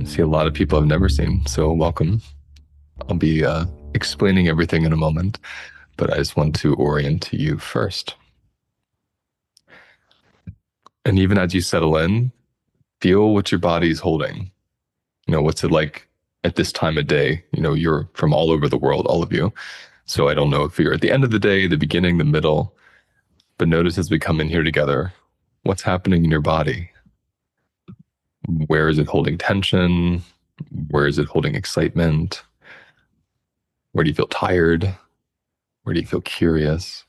see a lot of people I've never seen, so welcome. I'll be explaining everything in a moment, but I just want to orient you first. And even as you settle in, feel what your body is holding. What's it like at this time of day? You're from all over the world, all of you. So I don't know if you're at the end of the day, the beginning, the middle, but notice as we come in here together, what's happening in your body? Where is it holding tension? Where is it holding excitement? Where do you feel tired? Where do you feel curious?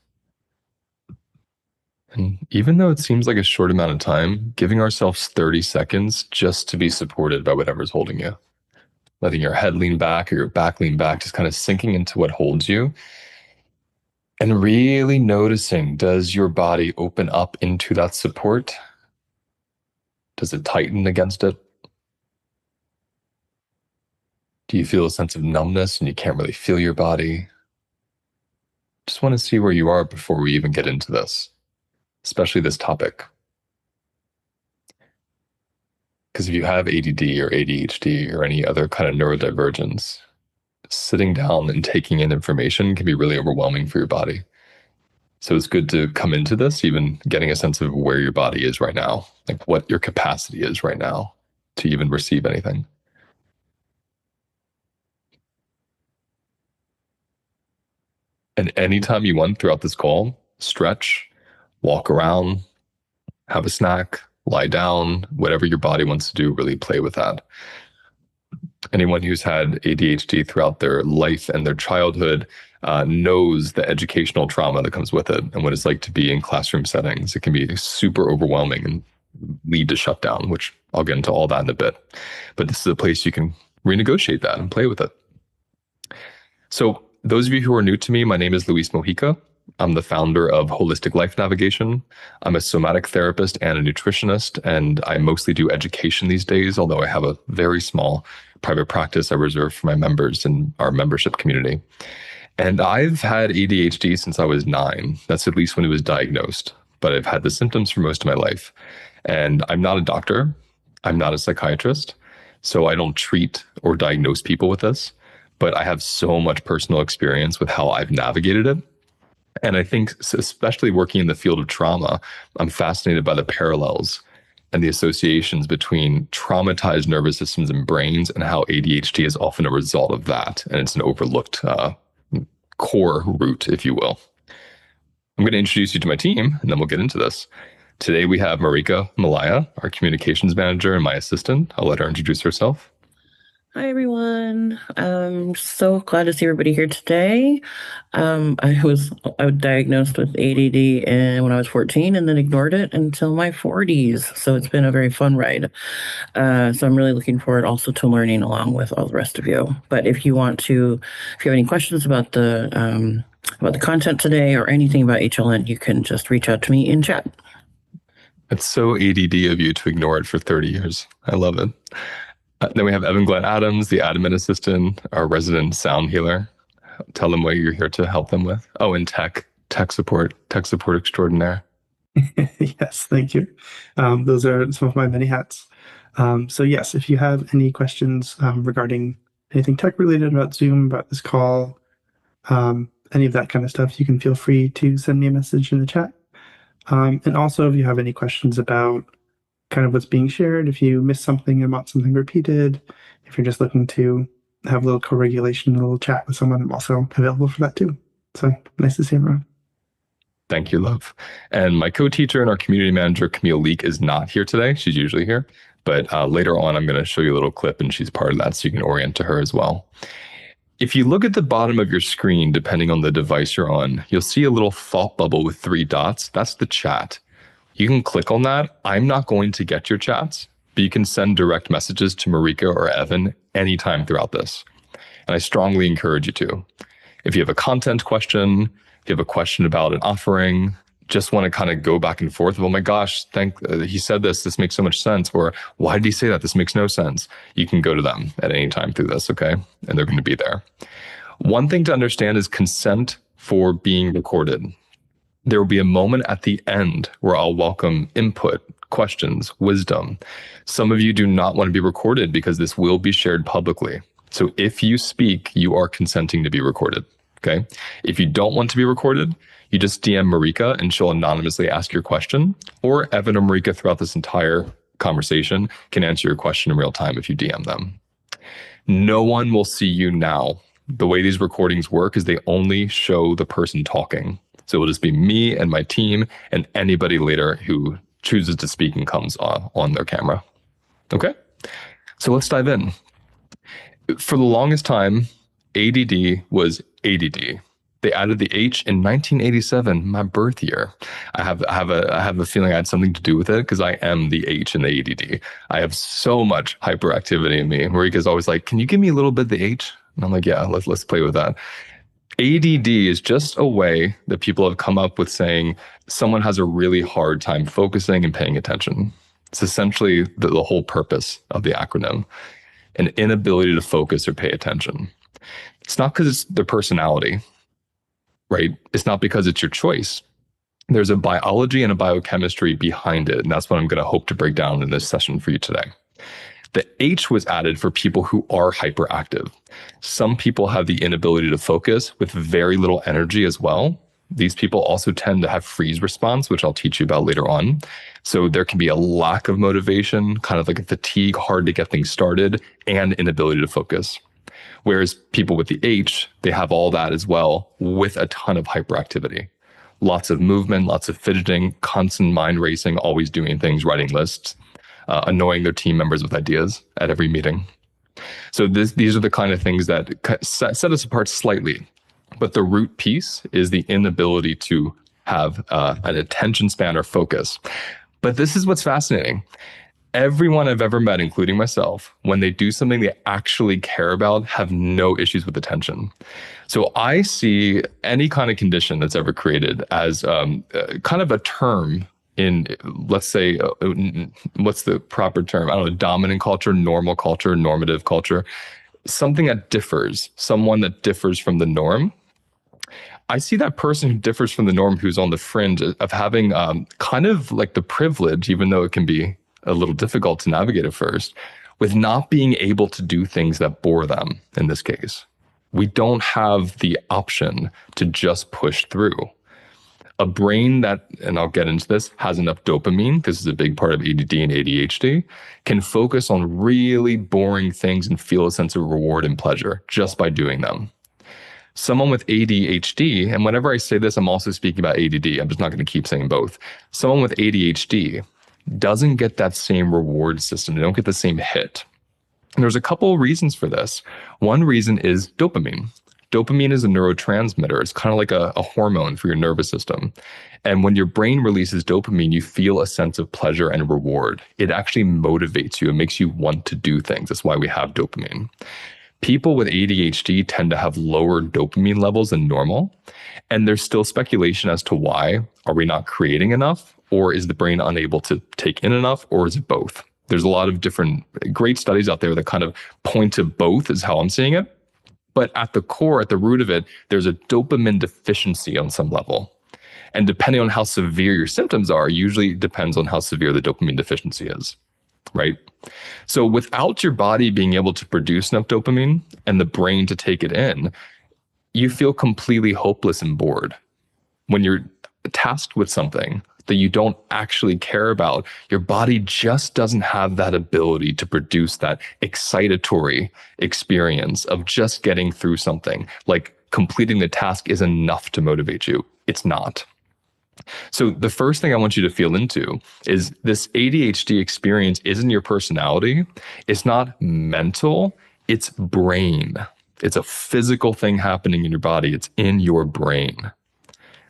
And even though it seems like a short amount of time, giving ourselves 30 seconds just to be supported by whatever's holding you. Letting your head lean back or your back lean back, just kind of sinking into what holds you. And really noticing, does your body open up into that support? Does it tighten against it? Do you feel a sense of numbness and you can't really feel your body? Just want to see where you are before we even get into this, especially this topic. Because if you have ADD or ADHD or any other kind of neurodivergence, sitting down and taking in information can be really overwhelming for your body. So it's good to come into this, even getting a sense of where your body is right now, like what your capacity is right now to even receive anything. And anytime you want throughout this call, stretch, walk around, have a snack, lie down, whatever your body wants to do, really play with that. Anyone who's had ADHD throughout their life and their childhood knows the educational trauma that comes with it and what it's like to be in classroom settings. It can be super overwhelming and lead to shutdown, which I'll get into all that in a bit. But this is a place you can renegotiate that and play with it. So those of you who are new to me, my name is Luis Mojica. I'm the founder of Holistic Life Navigation. I'm a somatic therapist and a nutritionist, and I mostly do education these days, although I have a very small private practice I reserve for my members in our membership community. And I've had ADHD since I was 9. That's at least when it was diagnosed, but I've had the symptoms for most of my life. And I'm not a doctor. I'm not a psychiatrist, so I don't treat or diagnose people with this, but I have so much personal experience with how I've navigated it. And I think, especially working in the field of trauma, I'm fascinated by the parallels and the associations between traumatized nervous systems and brains and how ADHD is often a result of that. And it's an overlooked core root, if you will. I'm going to introduce you to my team, and then we'll get into this. Today, we have Marika Malaya, our communications manager and my assistant. I'll let her introduce herself. Hi, everyone. I'm so glad to see everybody here today. I was diagnosed with ADD when I was 14 and then ignored it until my 40s. So it's been a very fun ride. So I'm really looking forward also to learning along with all the rest of you. But if you have any questions about the content today or anything about HLN, you can just reach out to me in chat. It's so ADD of you to ignore it for 30 years. I love it. Then we have Evan Glenn Adams, the admin assistant, our resident sound healer. Tell them what you're here to help them with. Oh, and tech support extraordinaire. Yes, thank you. Those are some of my many hats. So yes, if you have any questions regarding anything tech related about Zoom, about this call, any of that kind of stuff, you can feel free to send me a message in the chat. And also, if you have any questions about kind of what's being shared, if you missed something and want something repeated, if you're just looking to have a little co-regulation, a little chat with someone, I'm also available for that too. So nice to see everyone. Thank you, love. And my co-teacher and our community manager, Camille Leak, is not here today. She's usually here. But later on, I'm going to show you a little clip, and she's part of that, so you can orient to her as well. If you look at the bottom of your screen, depending on the device you're on, you'll see a little thought bubble with 3 dots. That's the chat. You can click on that. I'm not going to get your chats, but you can send direct messages to Marika or Evan anytime throughout this. And I strongly encourage you to. If you have a content question, if you have a question about an offering, just want to kind of go back and forth of, oh my gosh, he said this makes so much sense, or why did he say that? This makes no sense. You can go to them at any time through this, okay? And they're going to be there. One thing to understand is consent for being recorded. There will be a moment at the end where I'll welcome input, questions, wisdom. Some of you do not want to be recorded because this will be shared publicly. So if you speak, you are consenting to be recorded. Okay. If you don't want to be recorded, you just DM Marika and she'll anonymously ask your question, or Evan or Marika throughout this entire conversation can answer your question in real time if you DM them. No one will see you now. The way these recordings work is they only show the person talking. So it'll just be me and my team and anybody later who chooses to speak and comes on their camera. Okay, so let's dive in. For the longest time, ADD was ADD. They added the H in 1987, my birth year. I have a feeling I had something to do with it because I am the H in the ADD. I have so much hyperactivity in me. Marika's always like, "Can you give me a little bit of the H?" And I'm like, "Yeah, let's play with that." ADD is just a way that people have come up with saying someone has a really hard time focusing and paying attention. It's essentially the whole purpose of the acronym, an inability to focus or pay attention. It's not because it's their personality, right? It's not because it's your choice. There's a biology and a biochemistry behind it, and that's what I'm going to hope to break down in this session for you today. The H was added for people who are hyperactive. Some people have the inability to focus with very little energy as well. These people also tend to have freeze response, which I'll teach you about later on. So there can be a lack of motivation, kind of like a fatigue, hard to get things started, and inability to focus. Whereas people with the H, they have all that as well with a ton of hyperactivity. Lots of movement, lots of fidgeting, constant mind racing, always doing things, writing lists, annoying their team members with ideas at every meeting. So these are the kind of things that set us apart slightly. But the root piece is the inability to have an attention span or focus. But this is what's fascinating. Everyone I've ever met, including myself, when they do something they actually care about, have no issues with attention. So I see any kind of condition that's ever created as kind of a term in, let's say, what's the proper term? I don't know, dominant culture, normal culture, normative culture, something that differs, someone that differs from the norm. I see that person who differs from the norm, who's on the fringe of having kind of like the privilege, even though it can be a little difficult to navigate at first, with not being able to do things that bore them in this case. We don't have the option to just push through. A brain that, and I'll get into this, has enough dopamine, this is a big part of ADD and ADHD, can focus on really boring things and feel a sense of reward and pleasure just by doing them. Someone with ADHD, and whenever I say this, I'm also speaking about ADD, I'm just not going to keep saying both. Someone with ADHD doesn't get that same reward system. They don't get the same hit. And there's a couple of reasons for this. One reason is dopamine. Dopamine is a neurotransmitter. It's kind of like a hormone for your nervous system. And when your brain releases dopamine, you feel a sense of pleasure and reward. It actually motivates you. It makes you want to do things. That's why we have dopamine. People with ADHD tend to have lower dopamine levels than normal. And there's still speculation as to why. Are we not creating enough? Or is the brain unable to take in enough? Or is it both? There's a lot of different great studies out there that kind of point to both, is how I'm seeing it. But at the core, at the root of it, there's a dopamine deficiency on some level. And depending on how severe your symptoms are, usually depends on how severe the dopamine deficiency is, right? So without your body being able to produce enough dopamine and the brain to take it in, you feel completely hopeless and bored. When you're tasked with something that you don't actually care about, your body just doesn't have that ability to produce that excitatory experience of just getting through something. Like completing the task is enough to motivate you. It's not. So the first thing I want you to feel into is this ADHD experience isn't your personality. It's not mental, it's brain. It's a physical thing happening in your body. It's in your brain.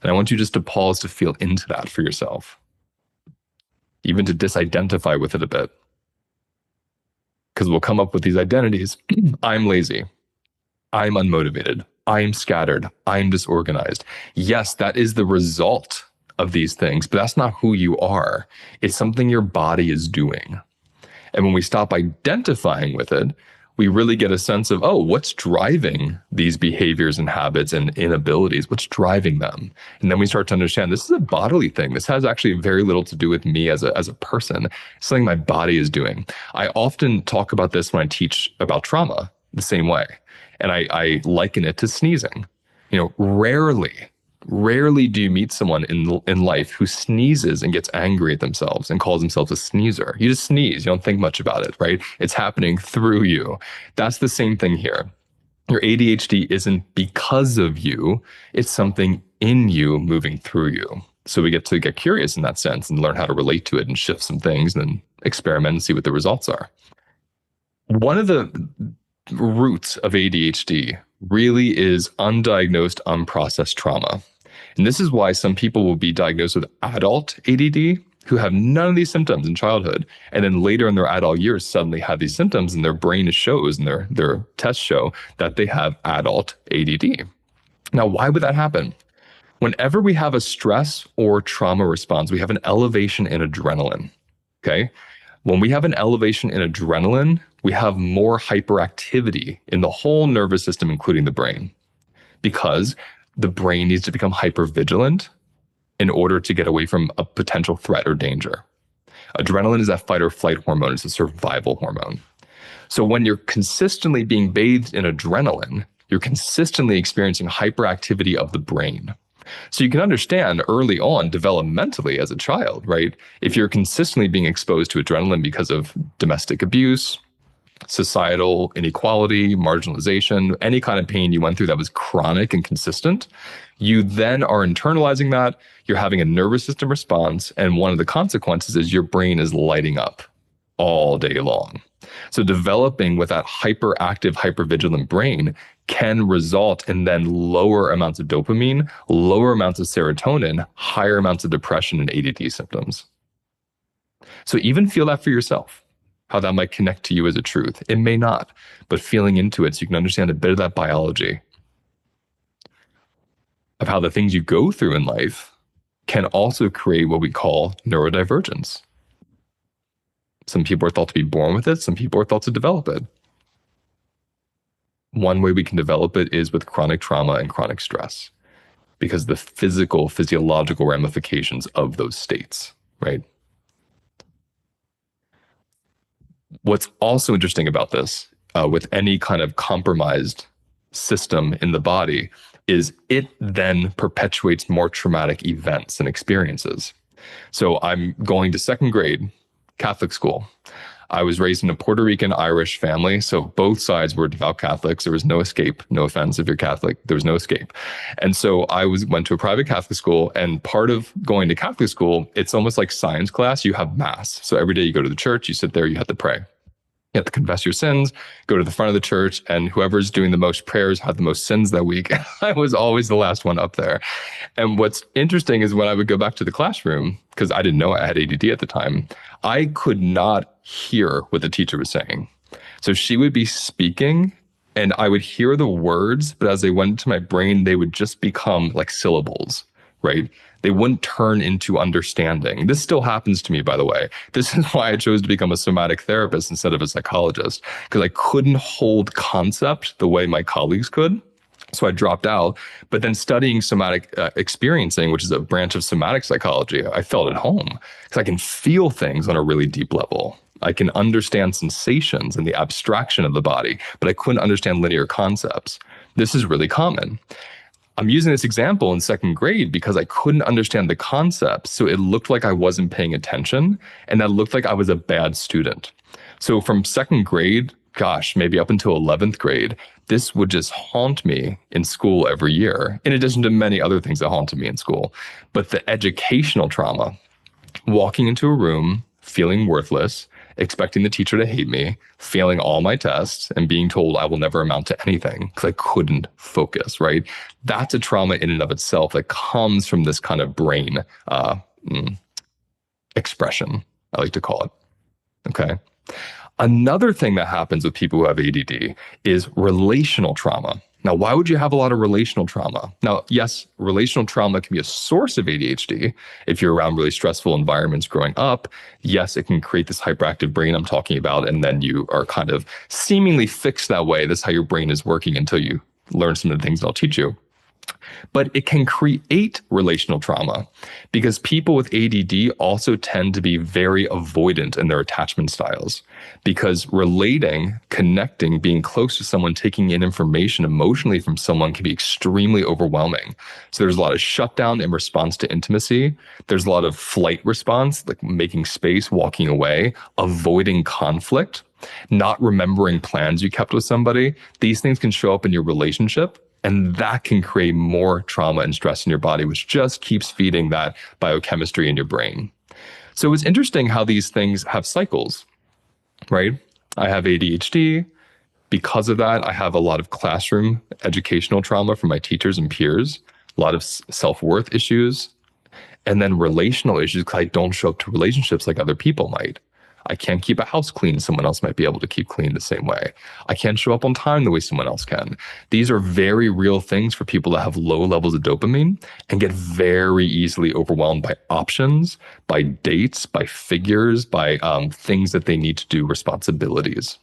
And I want you just to pause to feel into that for yourself, even to disidentify with it a bit. Because we'll come up with these identities. I'm lazy. I'm unmotivated. I'm scattered. I'm disorganized. Yes, that is the result of these things, but that's not who you are. It's something your body is doing. And when we stop identifying with it, we really get a sense of, oh, what's driving these behaviors and habits and inabilities? What's driving them? And then we start to understand this is a bodily thing. This has actually very little to do with me as a person. It's something my body is doing. I often talk about this when I teach about trauma the same way. And I liken it to sneezing. Rarely do you meet someone in life who sneezes and gets angry at themselves and calls themselves a sneezer. You just sneeze. You don't think much about it, right? It's happening through you. That's the same thing here. Your ADHD isn't because of you. It's something in you moving through you. So we get to get curious in that sense and learn how to relate to it and shift some things and then experiment and see what the results are. One of the roots of ADHD really is undiagnosed, unprocessed trauma. And this is why some people will be diagnosed with adult ADD who have none of these symptoms in childhood. And then later in their adult years, suddenly have these symptoms and their brain shows and their tests show that they have adult ADD. Now, why would that happen? Whenever we have a stress or trauma response, we have an elevation in adrenaline. Okay. When we have an elevation in adrenaline, we have more hyperactivity in the whole nervous system, including the brain, because the brain needs to become hypervigilant in order to get away from a potential threat or danger. Adrenaline is that fight or flight hormone. It's a survival hormone. So when you're consistently being bathed in adrenaline, you're consistently experiencing hyperactivity of the brain. So you can understand early on developmentally as a child, right? If you're consistently being exposed to adrenaline because of domestic abuse, societal inequality, marginalization, any kind of pain you went through that was chronic and consistent, you then are internalizing that, you're having a nervous system response, and one of the consequences is your brain is lighting up all day long. So developing with that hyperactive, hypervigilant brain can result in then lower amounts of dopamine, lower amounts of serotonin, higher amounts of depression and ADD symptoms. So even feel that for yourself, how that might connect to you as a truth. It may not, but feeling into it so you can understand a bit of that biology of how the things you go through in life can also create what we call neurodivergence. Some people are thought to be born with it. Some people are thought to develop it. One way we can develop it is with chronic trauma and chronic stress, because the physiological ramifications of those states, right? What's also interesting about this, with any kind of compromised system in the body, is it then perpetuates more traumatic events and experiences. So I'm going to second grade Catholic school. I was raised in a Puerto Rican Irish family, so both sides were devout Catholics. There was no escape. No offense if you're Catholic, there was no escape. And so I went to a private Catholic school, and part of going to Catholic school, it's almost like science class. You have mass. So every day you go to the church, you sit there, you have to pray. You have to confess your sins, go to the front of the church, and whoever's doing the most prayers had the most sins that week. I was always the last one up there. And what's interesting is when I would go back to the classroom, because I didn't know I had ADD at the time, I could not hear what the teacher was saying. So she would be speaking and I would hear the words, but as they went into my brain, they would just become like syllables, right? They wouldn't turn into understanding. This still happens to me, by the way. This is why I chose to become a somatic therapist instead of a psychologist, because I couldn't hold concept the way my colleagues could. So I dropped out. But then studying somatic experiencing, which is a branch of somatic psychology, I felt at home because I can feel things on a really deep level. I can understand sensations and the abstraction of the body, but I couldn't understand linear concepts. This is really common. I'm using this example in second grade because I couldn't understand the concepts. So it looked like I wasn't paying attention, and that looked like I was a bad student. So from second grade, gosh, maybe up until 11th grade, this would just haunt me in school every year, in addition to many other things that haunted me in school. But the educational trauma, walking into a room, feeling worthless, expecting the teacher to hate me, failing all my tests, and being told I will never amount to anything because I couldn't focus, right? That's a trauma in and of itself that comes from this kind of brain expression, I like to call it, okay? Another thing that happens with people who have ADD is relational trauma. Now, why would you have a lot of relational trauma? Now, yes, relational trauma can be a source of ADHD. If you're around really stressful environments growing up, yes, it can create this hyperactive brain I'm talking about, and then you are kind of seemingly fixed that way. That's how your brain is working until you learn some of the things I'll teach you. But it can create relational trauma because people with ADD also tend to be very avoidant in their attachment styles, because relating, connecting, being close to someone, taking in information emotionally from someone can be extremely overwhelming. So there's a lot of shutdown in response to intimacy. There's a lot of flight response, like making space, walking away, avoiding conflict, not remembering plans you kept with somebody. These things can show up in your relationship. And that can create more trauma and stress in your body, which just keeps feeding that biochemistry in your brain. So it's interesting how these things have cycles, right? I have ADHD. Because of that, I have a lot of classroom educational trauma from my teachers and peers, a lot of self-worth issues, and then relational issues because I don't show up to relationships like other people might. I can't keep a house clean. Someone else might be able to keep clean the same way. I can't show up on time the way someone else can. These are very real things for people that have low levels of dopamine and get very easily overwhelmed by options, by dates, by figures, by things that they need to do, responsibilities.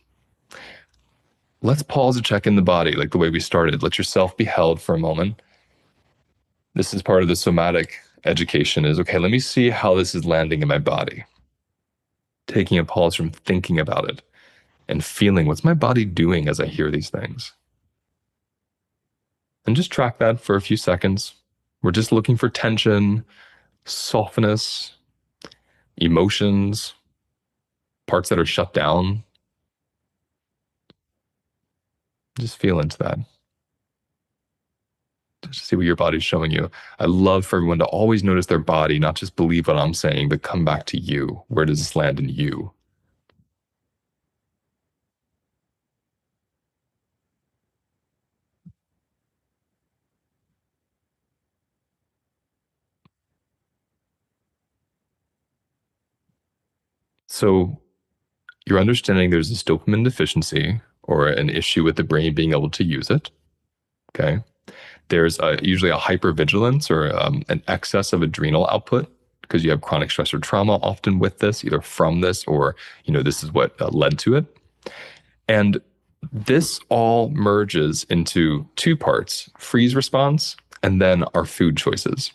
Let's pause to check in the body like the way we started. Let yourself be held for a moment. This is part of the somatic education is, okay, let me see how this is landing in my body. Taking a pause from thinking about it and feeling what's my body doing as I hear these things. And just track that for a few seconds. We're just looking for tension, softness, emotions, parts that are shut down. Just feel into that. Just see what your body's showing you. I love for everyone to always notice their body, not just believe what I'm saying, but come back to you. Where does this land in you? So you're understanding there's this dopamine deficiency or an issue with the brain being able to use it. Okay. There's usually a hypervigilance or an excess of adrenal output because you have chronic stress or trauma often with this, either from this or, this is what led to it. And this all merges into two parts, freeze response and then our food choices.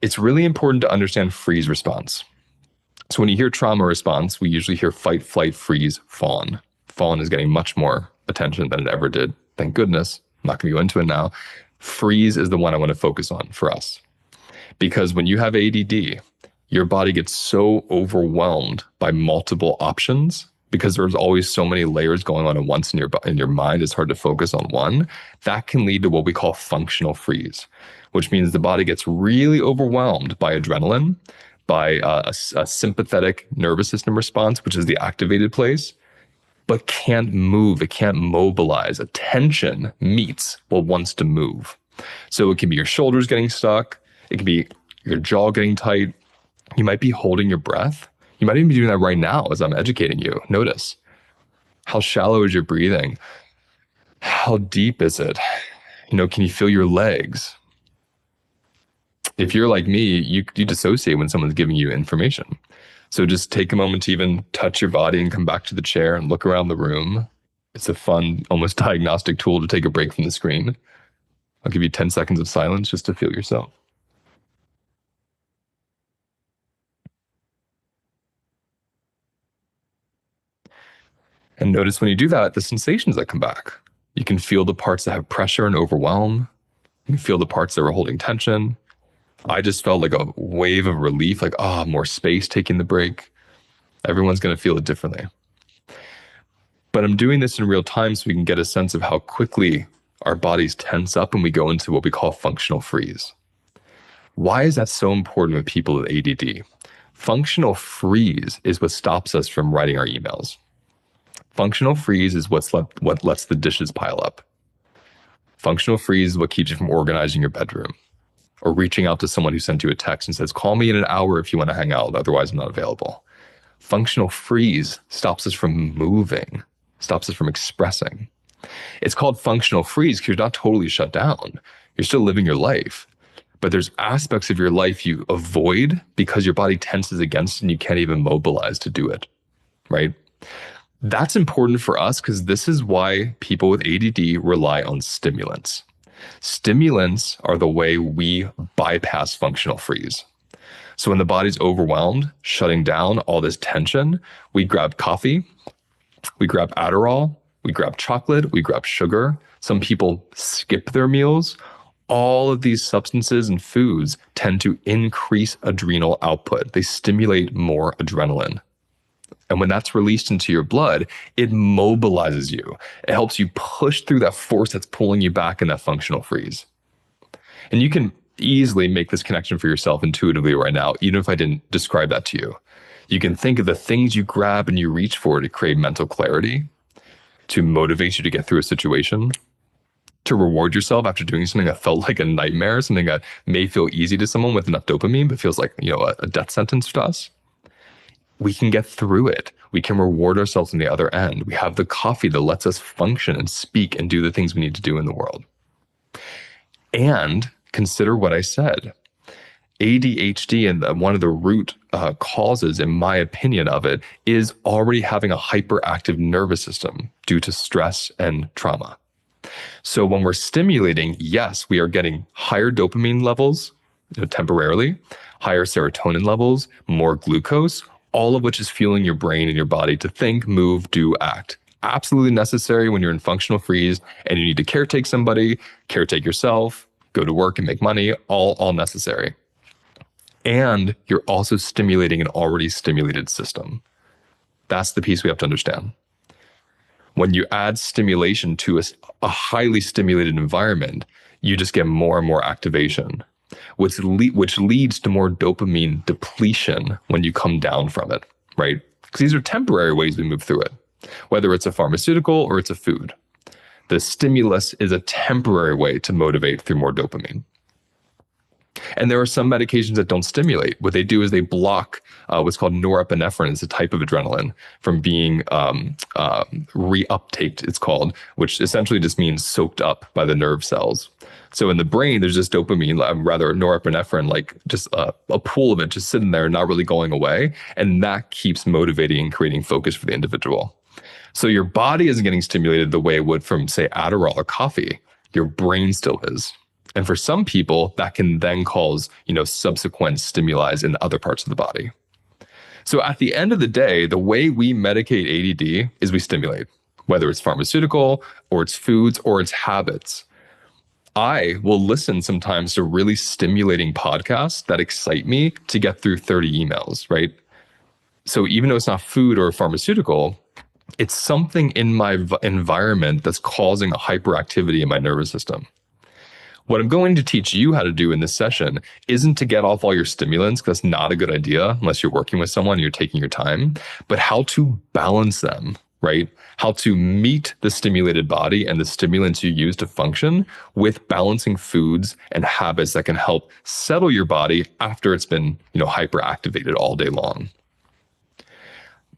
It's really important to understand freeze response. So when you hear trauma response, we usually hear fight, flight, freeze, fawn. Fawn is getting much more attention than it ever did. Thank goodness. I'm not going to go into it now. Freeze is the one I want to focus on for us. Because when you have ADD, your body gets so overwhelmed by multiple options because there's always so many layers going on at once in your mind. It's hard to focus on one. That can lead to what we call functional freeze, which means the body gets really overwhelmed by adrenaline, by a sympathetic nervous system response, which is the activated place, but can't move. It can't mobilize. Attention meets what wants to move. So it can be your shoulders getting stuck. It can be your jaw getting tight. You might be holding your breath. You might even be doing that right now as I'm educating you. Notice how shallow is your breathing? How deep is it? Can you feel your legs? If you're like me, you dissociate when someone's giving you information. So just take a moment to even touch your body and come back to the chair and look around the room. It's a fun, almost diagnostic tool to take a break from the screen. I'll give you 10 seconds of silence just to feel yourself. And notice when you do that, the sensations that come back. You can feel the parts that have pressure and overwhelm. You can feel the parts that were holding tension. I just felt like a wave of relief, like, more space taking the break. Everyone's going to feel it differently. But I'm doing this in real time so we can get a sense of how quickly our bodies tense up and we go into what we call functional freeze. Why is that so important with people with ADD? Functional freeze is what stops us from writing our emails. Functional freeze is what lets the dishes pile up. Functional freeze is what keeps you from organizing your bedroom or reaching out to someone who sent you a text and says, call me in an hour if you want to hang out, otherwise I'm not available. Functional freeze stops us from moving, stops us from expressing. It's called functional freeze because you're not totally shut down. You're still living your life. But there's aspects of your life you avoid because your body tenses against it and you can't even mobilize to do it, right? That's important for us because this is why people with ADD rely on stimulants. Stimulants are the way we bypass functional freeze. So when the body's overwhelmed, shutting down all this tension, we grab coffee, we grab Adderall, we grab chocolate, we grab sugar. Some people skip their meals. All of these substances and foods tend to increase adrenal output. They stimulate more adrenaline. And when that's released into your blood, it mobilizes you. It helps you push through that force that's pulling you back in that functional freeze. And you can easily make this connection for yourself intuitively right now, even if I didn't describe that to you. You can think of the things you grab and you reach for to create mental clarity, to motivate you to get through a situation, to reward yourself after doing something that felt like a nightmare, something that may feel easy to someone with enough dopamine, but feels like, a death sentence to us. We can get through it. We can reward ourselves on the other end. We have the coffee that lets us function and speak and do the things we need to do in the world. And consider what I said. ADHD, and one of the root causes, in my opinion of it, is already having a hyperactive nervous system due to stress and trauma. So when we're stimulating, yes, we are getting higher dopamine levels temporarily, higher serotonin levels, more glucose, all of which is fueling your brain and your body to think, move, do, act. Absolutely necessary when you're in functional freeze and you need to caretake somebody, caretake yourself, go to work and make money, all necessary. And you're also stimulating an already stimulated system. That's the piece we have to understand. When you add stimulation to a highly stimulated environment, you just get more and more activation, which leads to more dopamine depletion when you come down from it, right? Because these are temporary ways we move through it, whether it's a pharmaceutical or it's a food. The stimulus is a temporary way to motivate through more dopamine. And there are some medications that don't stimulate. What they do is they block what's called norepinephrine. It's a type of adrenaline from being reuptaked, it's called, which essentially just means soaked up by the nerve cells. So in the brain, there's just dopamine, rather norepinephrine, like just a pool of it just sitting there, not really going away. And that keeps motivating and creating focus for the individual. So your body isn't getting stimulated the way it would from, say, Adderall or coffee. Your brain still is. And for some people, that can then cause, subsequent stimuli in other parts of the body. So at the end of the day, the way we medicate ADD is we stimulate, whether it's pharmaceutical or it's foods or it's habits. I will listen sometimes to really stimulating podcasts that excite me to get through 30 emails, right? So even though it's not food or pharmaceutical, it's something in my environment that's causing a hyperactivity in my nervous system. What I'm going to teach you how to do in this session isn't to get off all your stimulants, because that's not a good idea unless you're working with someone and you're taking your time, but how to balance them, right? How to meet the stimulated body and the stimulants you use to function with balancing foods and habits that can help settle your body after it's been, hyperactivated all day long.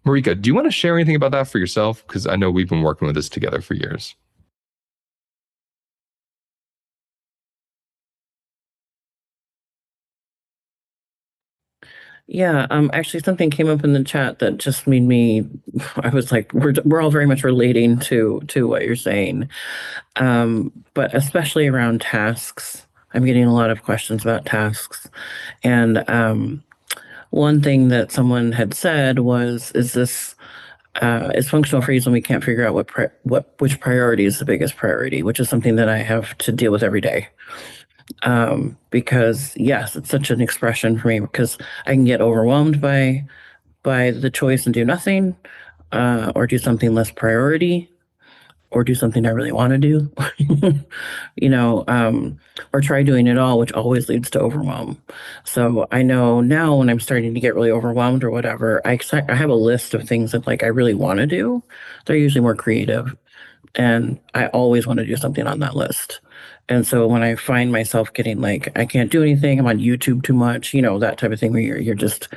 Marika, do you want to share anything about that for yourself? Because I know we've been working with this together for years. Yeah, actually something came up in the chat that just made me, I was like, we're all very much relating to what you're saying. But especially around tasks. I'm getting a lot of questions about tasks. And one thing that someone had said was, is functional freeze when we can't figure out which priority is the biggest priority, which is something that I have to deal with every day. Because yes, it's such an expression for me, because I can get overwhelmed by the choice and do nothing, or do something less priority, or do something I really want to do, or try doing it all, which always leads to overwhelm. So I know now when I'm starting to get really overwhelmed or whatever, I have a list of things that I really want to do. They're usually more creative, and I always want to do something on that list. And so when I find myself getting I can't do anything, I'm on YouTube too much, that type of thing where you're just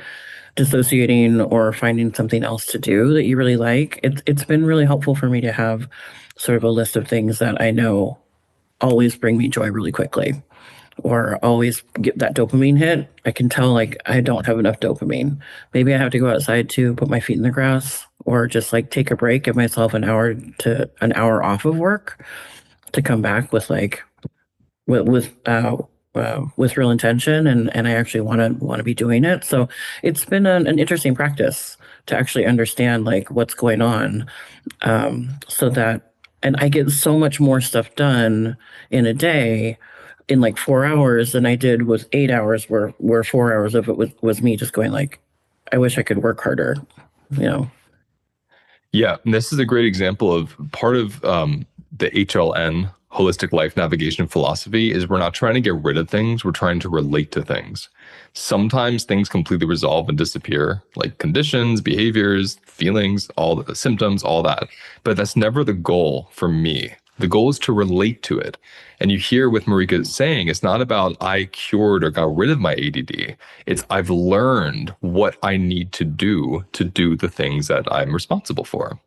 dissociating or finding something else to do that you really like, it's been really helpful for me to have sort of a list of things that I know always bring me joy really quickly or always get that dopamine hit. I can tell like I don't have enough dopamine. Maybe I have to go outside to put my feet in the grass or just like take a break, give myself an hour off of work to come back with like with real intention and I actually want to be doing it. So it's been an interesting practice to actually understand like what's going on, so that and I get so much more stuff done in a day in like 4 hours than I did with 8 hours, where 4 hours of it was me just going like, I wish I could work harder, you know. Yeah, and this is a great example of part of the HLN, holistic life navigation philosophy, is we're not trying to get rid of things, we're trying to relate to things. Sometimes things completely resolve and disappear, like conditions, behaviors, feelings, all the symptoms, all that. But that's never the goal for me. The goal is to relate to it. And you hear with Marika saying, it's not about I cured or got rid of my ADD. It's I've learned what I need to do the things that I'm responsible for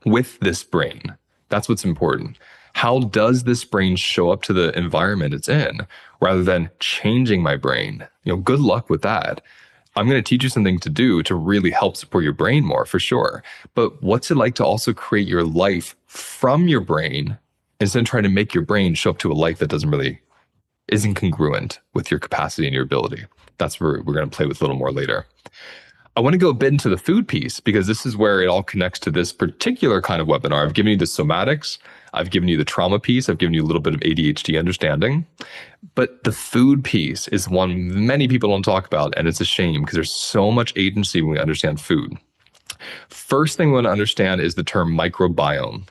with this brain. That's what's important. How does this brain show up to the environment it's in rather than changing my brain? Good luck with that. I'm going to teach you something to do to really help support your brain more, for sure. But what's it like to also create your life from your brain instead of trying to make your brain show up to a life that isn't congruent with your capacity and your ability? That's where we're going to play with a little more later. I want to go a bit into the food piece because this is where it all connects to this particular kind of webinar. I've given you the somatics, I've given you the trauma piece, I've given you a little bit of ADHD understanding, but the food piece is one many people don't talk about, and it's a shame because there's so much agency when we understand food. First thing we want to understand is the term microbiome.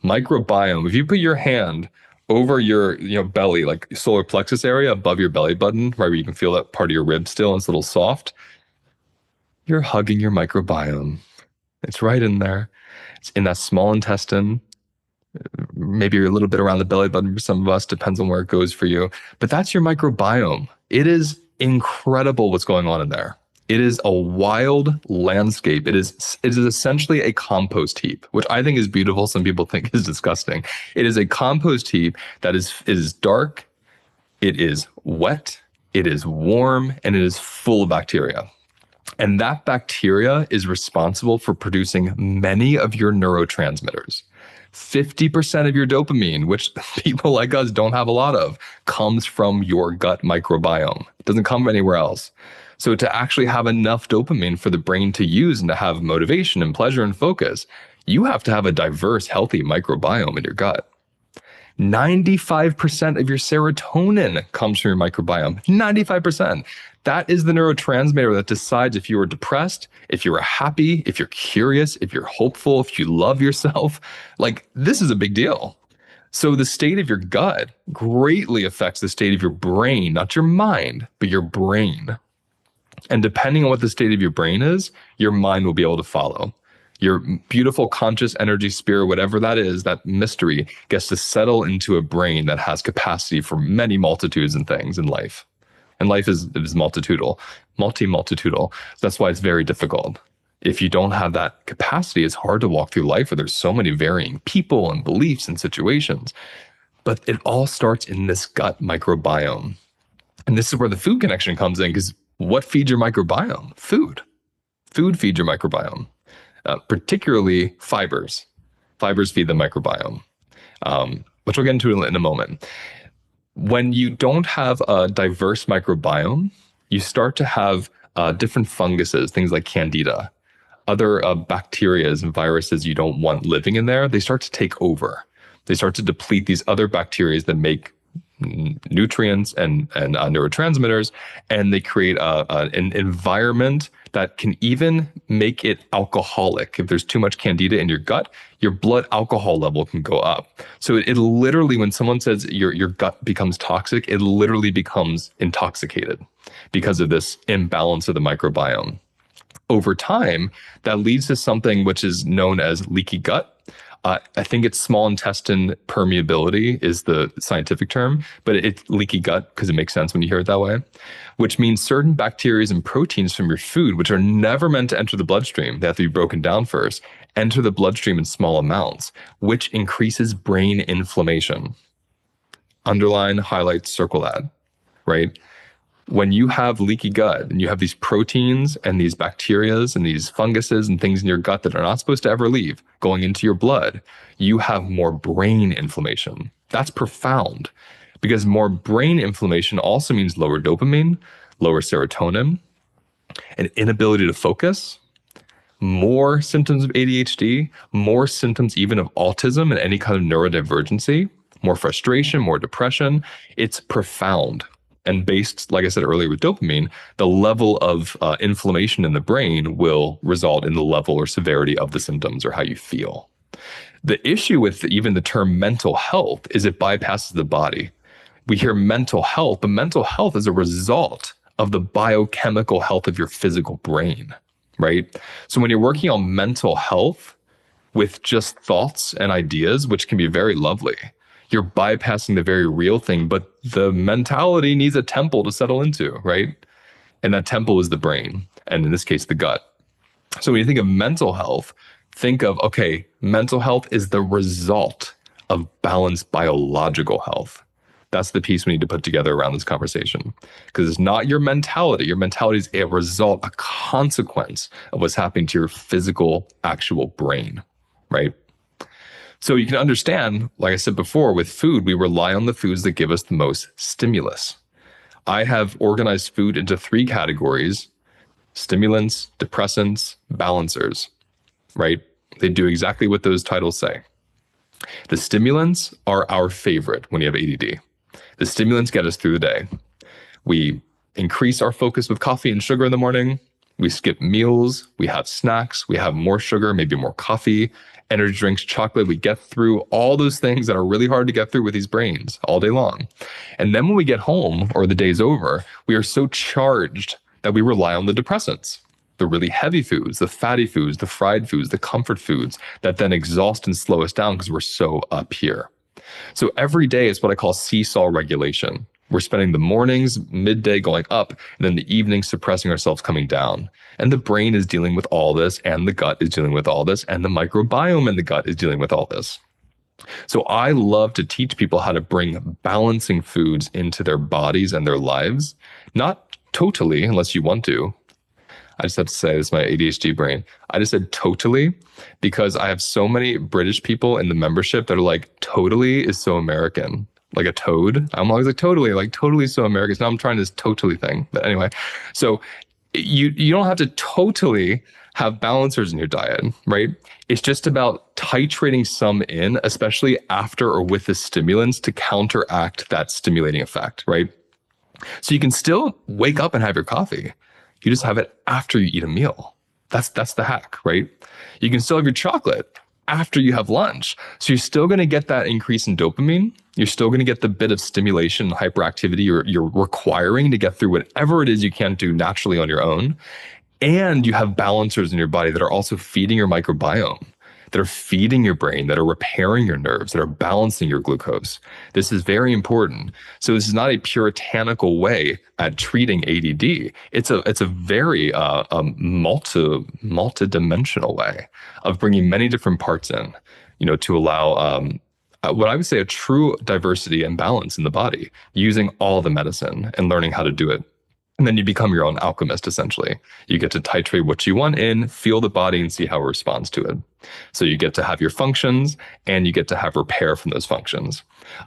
Microbiome, if you put your hand over your belly, like solar plexus area above your belly button, right where you can feel that part of your rib still, and it's a little soft, you're hugging your microbiome. It's right in there. It's in that small intestine. Maybe you're a little bit around the belly button for some of us, depends on where it goes for you. But that's your microbiome. It is incredible what's going on in there. It is a wild landscape. It is essentially a compost heap, which I think is beautiful. Some people think is disgusting. It is a compost heap that is dark, it is wet, it is warm, and it is full of bacteria. And that bacteria is responsible for producing many of your neurotransmitters. 50% of your dopamine, which people like us don't have a lot of, comes from your gut microbiome. It doesn't come from anywhere else. So to actually have enough dopamine for the brain to use and to have motivation and pleasure and focus, you have to have a diverse, healthy microbiome in your gut. 95% of your serotonin comes from your microbiome. 95%. That is the neurotransmitter that decides if you are depressed, if you are happy, if you're curious, if you're hopeful, if you love yourself. Like, this is a big deal. So the state of your gut greatly affects the state of your brain, not your mind, but your brain. And depending on what the state of your brain is, your mind will be able to follow. Your beautiful conscious energy, spirit, whatever that is, that mystery gets to settle into a brain that has capacity for many multitudes and things in life. And life is multitudinal. That's why it's very difficult. If you don't have that capacity, it's hard to walk through life where there's so many varying people and beliefs and situations. But it all starts in this gut microbiome. And this is where the food connection comes in, because what feeds your microbiome? Food. Food feeds your microbiome. Particularly fibers. Fibers feed the microbiome, which we'll get into in a moment. When you don't have a diverse microbiome, you start to have different funguses, things like candida, other bacterias and viruses you don't want living in there. They start to take over. They start to deplete these other bacteria that make nutrients and neurotransmitters, and they create an environment that can even make it alcoholic. If there's too much candida in your gut, your blood alcohol level can go up. So it literally, when someone says your gut becomes toxic, it literally becomes intoxicated because of this imbalance of the microbiome. Over time, that leads to something which is known as leaky gut. I think it's small intestine permeability is the scientific term, but it's leaky gut because it makes sense when you hear it that way, which means certain bacteria and proteins from your food, which are never meant to enter the bloodstream, they have to be broken down first, enter the bloodstream in small amounts, which increases brain inflammation. Underline, highlight, circle that, right? When you have leaky gut and you have these proteins and these bacterias and these funguses and things in your gut that are not supposed to ever leave going into your blood, you have more brain inflammation. That's profound because more brain inflammation also means lower dopamine, lower serotonin, an inability to focus, more symptoms of ADHD, more symptoms even of autism and any kind of neurodivergency, more frustration, more depression. It's profound. And based, like I said earlier, with dopamine, the level of inflammation in the brain will result in the level or severity of the symptoms or how you feel. The issue with even the term mental health is it bypasses the body. We hear mental health, but mental health is a result of the biochemical health of your physical brain, right? So when you're working on mental health with just thoughts and ideas, which can be very lovely, you're bypassing the very real thing, but the mentality needs a temple to settle into, right? And that temple is the brain, and in this case, the gut. So when you think of mental health, think of, okay, mental health is the result of balanced biological health. That's the piece we need to put together around this conversation. Because it's not your mentality. Your mentality is a result, a consequence of what's happening to your physical, actual brain, right? So you can understand, like I said before, with food, we rely on the foods that give us the most stimulus. I have organized food into 3 categories: stimulants, depressants, balancers, right? They do exactly what those titles say. The stimulants are our favorite when you have ADD. The stimulants get us through the day. We increase our focus with coffee and sugar in the morning. We skip meals. We have snacks. We have more sugar, maybe more coffee, energy drinks, chocolate. We get through all those things that are really hard to get through with these brains all day long. And then when we get home or the day's over, we are so charged that we rely on the depressants, the really heavy foods, the fatty foods, the fried foods, the comfort foods that then exhaust and slow us down because we're so up here. So every day is what I call seesaw regulation. We're spending the mornings, midday going up, and then the evening suppressing ourselves coming down. And the brain is dealing with all this, and the gut is dealing with all this, and the microbiome in the gut is dealing with all this. So I love to teach people how to bring balancing foods into their bodies and their lives. Not totally, unless you want to. I just have to say, this is my ADHD brain. I just said totally because I have so many British people in the membership that are like, totally is so American. Like a toad. I'm always like totally so American. So now I'm trying this totally thing. But anyway, so you don't have to totally have balancers in your diet, right? It's just about titrating some in, especially after or with the stimulants to counteract that stimulating effect, right? So you can still wake up and have your coffee. You just have it after you eat a meal. That's the hack, right? You can still have your chocolate after you have lunch. So you're still going to get that increase in dopamine. You're still going to get the bit of stimulation and hyperactivity you're requiring to get through whatever it is you can't do naturally on your own. And you have balancers in your body that are also feeding your microbiome, that are feeding your brain, that are repairing your nerves, that are balancing your glucose. This is very important. So this is not a puritanical way at treating ADD. It's a very multi-dimensional way of bringing many different parts in, to allow what I would say a true diversity and balance in the body, using all the medicine and learning how to do it. And then you become your own alchemist, essentially. You get to titrate what you want in, feel the body, and see how it responds to it. So you get to have your functions, and you get to have repair from those functions.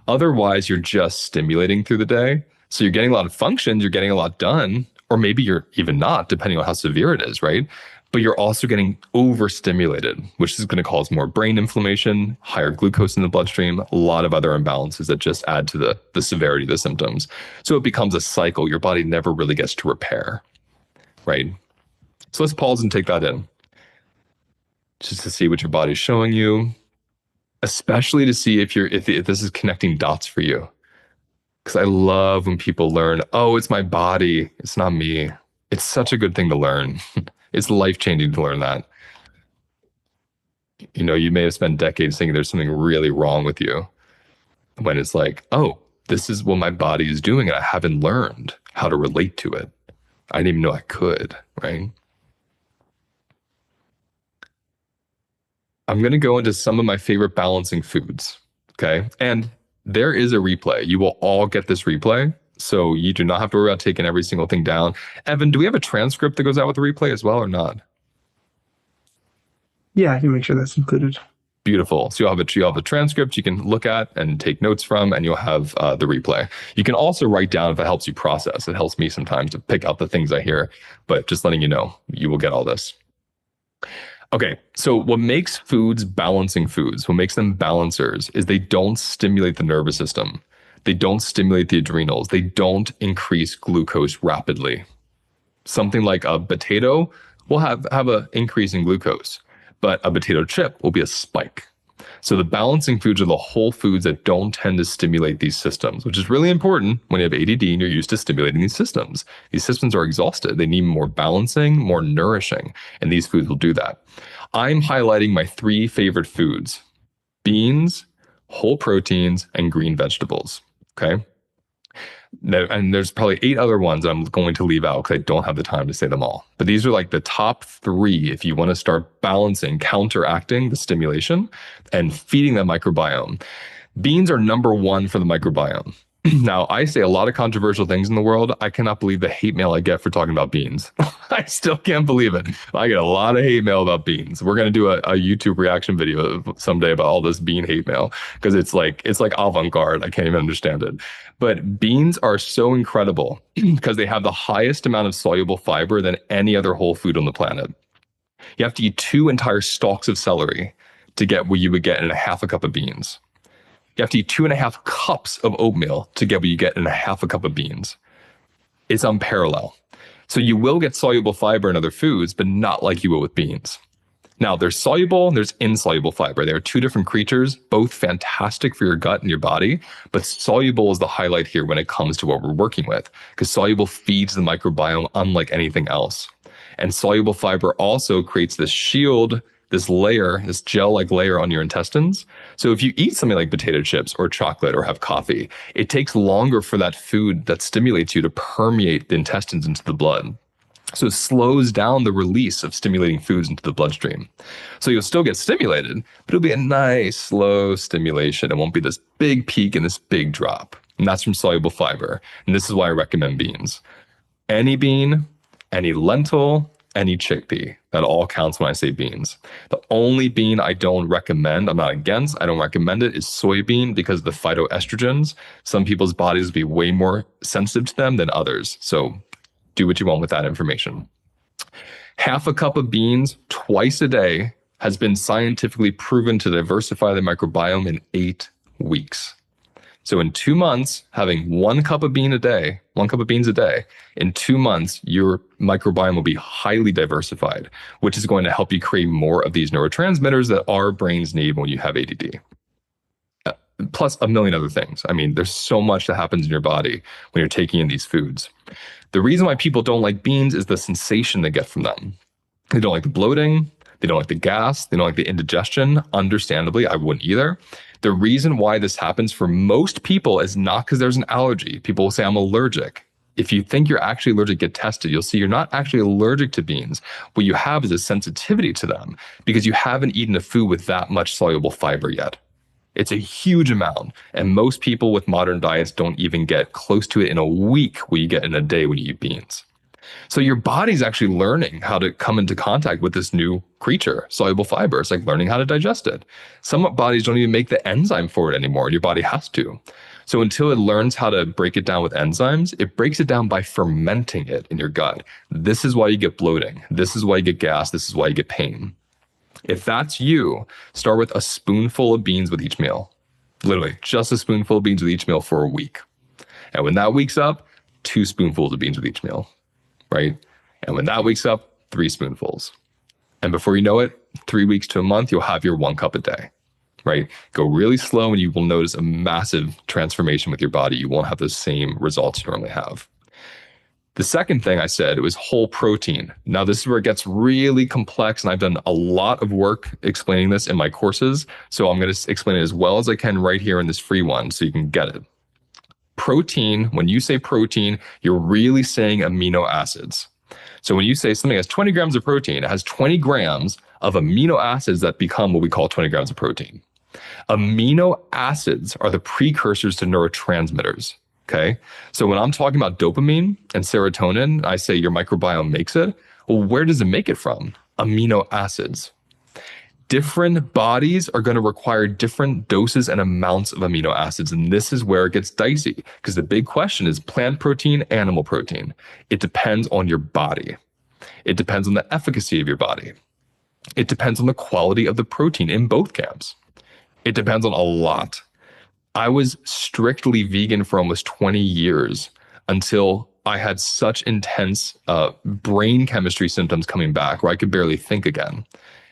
Otherwise, you're just stimulating through the day. So you're getting a lot of functions, you're getting a lot done, or maybe you're even not, depending on how severe it is, right? But you're also getting overstimulated, which is going to cause more brain inflammation, higher glucose in the bloodstream, a lot of other imbalances that just add to the severity of the symptoms. So it becomes a cycle. Your body never really gets to repair, right? So let's pause and take that in, just to see what your body's showing you, especially to see if this is connecting dots for you. Because I love when people learn, oh, it's my body, it's not me. It's such a good thing to learn. It's life-changing to learn that. You may have spent decades thinking there's something really wrong with you when it's like, oh, this is what my body is doing, and I haven't learned how to relate to it. I didn't even know I could, right? I'm going to go into some of my favorite balancing foods. Okay. And there is a replay. You will all get this replay. So you do not have to worry about taking every single thing down. Evan, do we have a transcript that goes out with the replay as well or not? Yeah, I can make sure that's included. Beautiful. So you'll have a transcript you can look at and take notes from, and you'll have the replay. You can also write down if it helps you process. It helps me sometimes to pick out the things I hear, but just letting you know, you will get all this. Okay, so what makes foods balancing foods, what makes them balancers, is they don't stimulate the nervous system. They don't stimulate the adrenals. They don't increase glucose rapidly. Something like a potato will have an increase in glucose, but a potato chip will be a spike. So the balancing foods are the whole foods that don't tend to stimulate these systems, which is really important when you have ADD and you're used to stimulating these systems. These systems are exhausted. They need more balancing, more nourishing, and these foods will do that. I'm highlighting my 3 favorite foods: beans, whole proteins, and green vegetables. Okay. And there's probably 8 other ones I'm going to leave out because I don't have the time to say them all. But these are like the top 3 if you want to start balancing, counteracting the stimulation and feeding that microbiome. Beans are number 1 for the microbiome. Now, I say a lot of controversial things in the world. I cannot believe the hate mail I get for talking about beans. I still can't believe it. I get a lot of hate mail about beans. We're going to do a YouTube reaction video someday about all this bean hate mail because it's like avant-garde. I can't even understand it. But beans are so incredible because they have the highest amount of soluble fiber than any other whole food on the planet. You have to eat 2 entire stalks of celery to get what you would get in a half a cup of beans. You have to eat 2.5 cups of oatmeal to get what you get in a half a cup of beans. It's unparalleled. So you will get soluble fiber in other foods, but not like you will with beans. Now, there's soluble and there's insoluble fiber. They are 2 different creatures, both fantastic for your gut and your body, but soluble is the highlight here when it comes to what we're working with, because soluble feeds the microbiome unlike anything else. And soluble fiber also creates this shield, this layer, this gel-like layer on your intestines. So if you eat something like potato chips or chocolate or have coffee, it takes longer for that food that stimulates you to permeate the intestines into the blood. So it slows down the release of stimulating foods into the bloodstream. So you'll still get stimulated, but it'll be a nice, slow stimulation. It won't be this big peak and this big drop. And that's from soluble fiber. And this is why I recommend beans. Any bean, any lentil, any chickpea. That all counts when I say beans. The only bean I don't recommend, I'm not against, I don't recommend it, is soybean because of the phytoestrogens. Some people's bodies will be way more sensitive to them than others. So do what you want with that information. Half a cup of beans twice a day has been scientifically proven to diversify the microbiome in 8 weeks. So in 2 months, having 1 cup of beans a day, in 2 months, your microbiome will be highly diversified, which is going to help you create more of these neurotransmitters that our brains need when you have ADD. Plus a million other things. I mean, there's so much that happens in your body when you're taking in these foods. The reason why people don't like beans is the sensation they get from them. They don't like the bloating. They don't like the gas. They don't like the indigestion. Understandably, I wouldn't either. The reason why this happens for most people is not because there's an allergy. People will say, I'm allergic. If you think you're actually allergic, get tested. You'll see you're not actually allergic to beans. What you have is a sensitivity to them because you haven't eaten a food with that much soluble fiber yet. It's a huge amount. And most people with modern diets don't even get close to it in a week what you get in a day when you eat beans. So your body's actually learning how to come into contact with this new creature, soluble fiber. It's like learning how to digest it. Some bodies don't even make the enzyme for it anymore. Your body has to. So until it learns how to break it down with enzymes, it breaks it down by fermenting it in your gut. This is why you get bloating. This is why you get gas. This is why you get pain. If that's you, start with a spoonful of beans with each meal. Literally, just a spoonful of beans with each meal for a week. And when that week's up, 2 spoonfuls of beans with each meal, right? And when that week's up, 3 spoonfuls. And before you know it, 3 weeks to a month, you'll have your 1 cup a day, right? Go really slow and you will notice a massive transformation with your body. You won't have the same results you normally have. The second thing I said was whole protein. Now, this is where it gets really complex, and I've done a lot of work explaining this in my courses. So I'm going to explain it as well as I can right here in this free one so you can get it. Protein, when you say protein, you're really saying amino acids. So when you say something has 20 grams of protein, it has 20 grams of amino acids that become what we call 20 grams of protein. Amino acids are the precursors to neurotransmitters. Okay. So when I'm talking about dopamine and serotonin, I say your microbiome makes it. Well, where does it make it from? Amino acids. Different bodies are going to require different doses and amounts of amino acids. And this is where it gets dicey because the big question is plant protein, animal protein. It depends on your body. It depends on the efficacy of your body. It depends on the quality of the protein in both camps. It depends on a lot. I was strictly vegan for almost 20 years until I had such intense brain chemistry symptoms coming back where I could barely think again.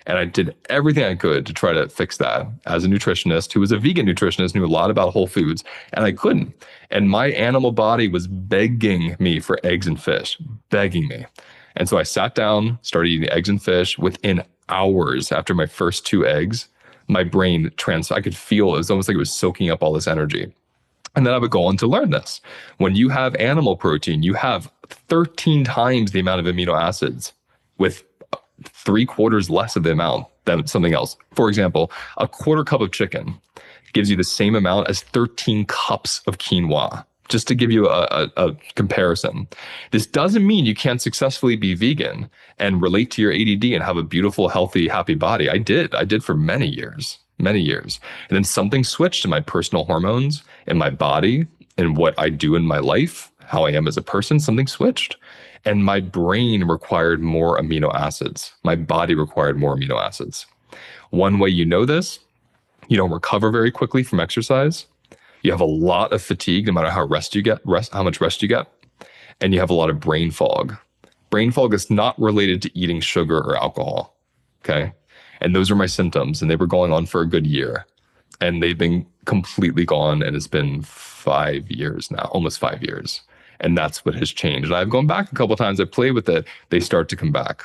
And I did everything I could to try to fix that as a nutritionist who was a vegan nutritionist, knew a lot about whole foods, and I couldn't. And my animal body was begging me for eggs and fish, begging me. And so I sat down, started eating eggs and fish. Within hours after my first 2 eggs, my brain I could feel it was almost like it was soaking up all this energy. And then I would go on to learn this. When you have animal protein, you have 13 times the amount of amino acids with 3/4 less of the amount than something else. For example, a 1/4 cup of chicken gives you the same amount as 13 cups of quinoa, just to give you a comparison. This doesn't mean you can't successfully be vegan and relate to your ADD and have a beautiful, healthy, happy body. I did for many years. And then something switched in my personal hormones, in my body, in what I do in my life, how I am as a person, something switched. And my brain required more amino acids. My body required more amino acids. One way you know this, you don't recover very quickly from exercise. You have a lot of fatigue, no matter how much rest you get. And you have a lot of brain fog. Brain fog is not related to eating sugar or alcohol. Okay. And those are my symptoms. And they were going on for a good year. And they've been completely gone. And it's been 5 years now, almost 5 years. And that's what has changed. And I've gone back a couple of times. I've played with it. They start to come back.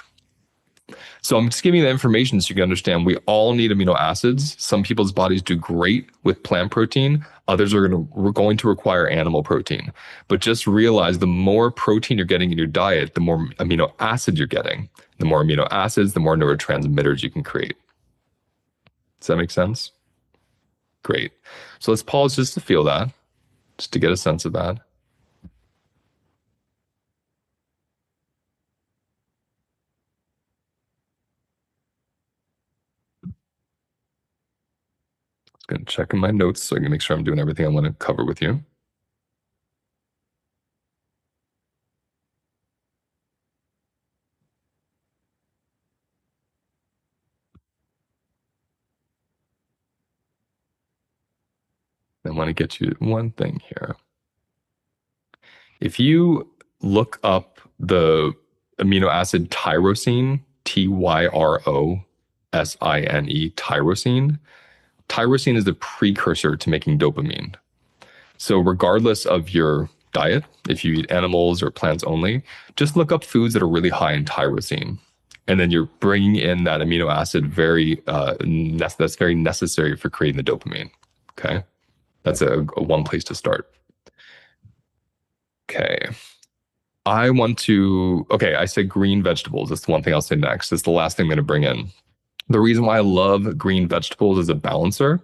So I'm just giving you the information so you can understand we all need amino acids. Some people's bodies do great with plant protein. Others are going to require animal protein. But just realize the more protein you're getting in your diet, the more amino acids you're getting. The more amino acids, the more neurotransmitters you can create. Does that make sense? Great. So let's pause just to feel that, just to get a sense of that. Going to check in my notes so I can make sure I'm doing everything I want to cover with you. I want to get you one thing here. If you look up the amino acid tyrosine, Tyrosine, tyrosine, tyrosine is the precursor to making dopamine. So regardless of your diet, if you eat animals or plants only, just look up foods that are really high in tyrosine. And then you're bringing in that amino acid that's very necessary for creating the dopamine. Okay. That's a one place to start. Okay. I said green vegetables. That's the one thing I'll say next. It's the last thing I'm going to bring in. The reason why I love green vegetables as a balancer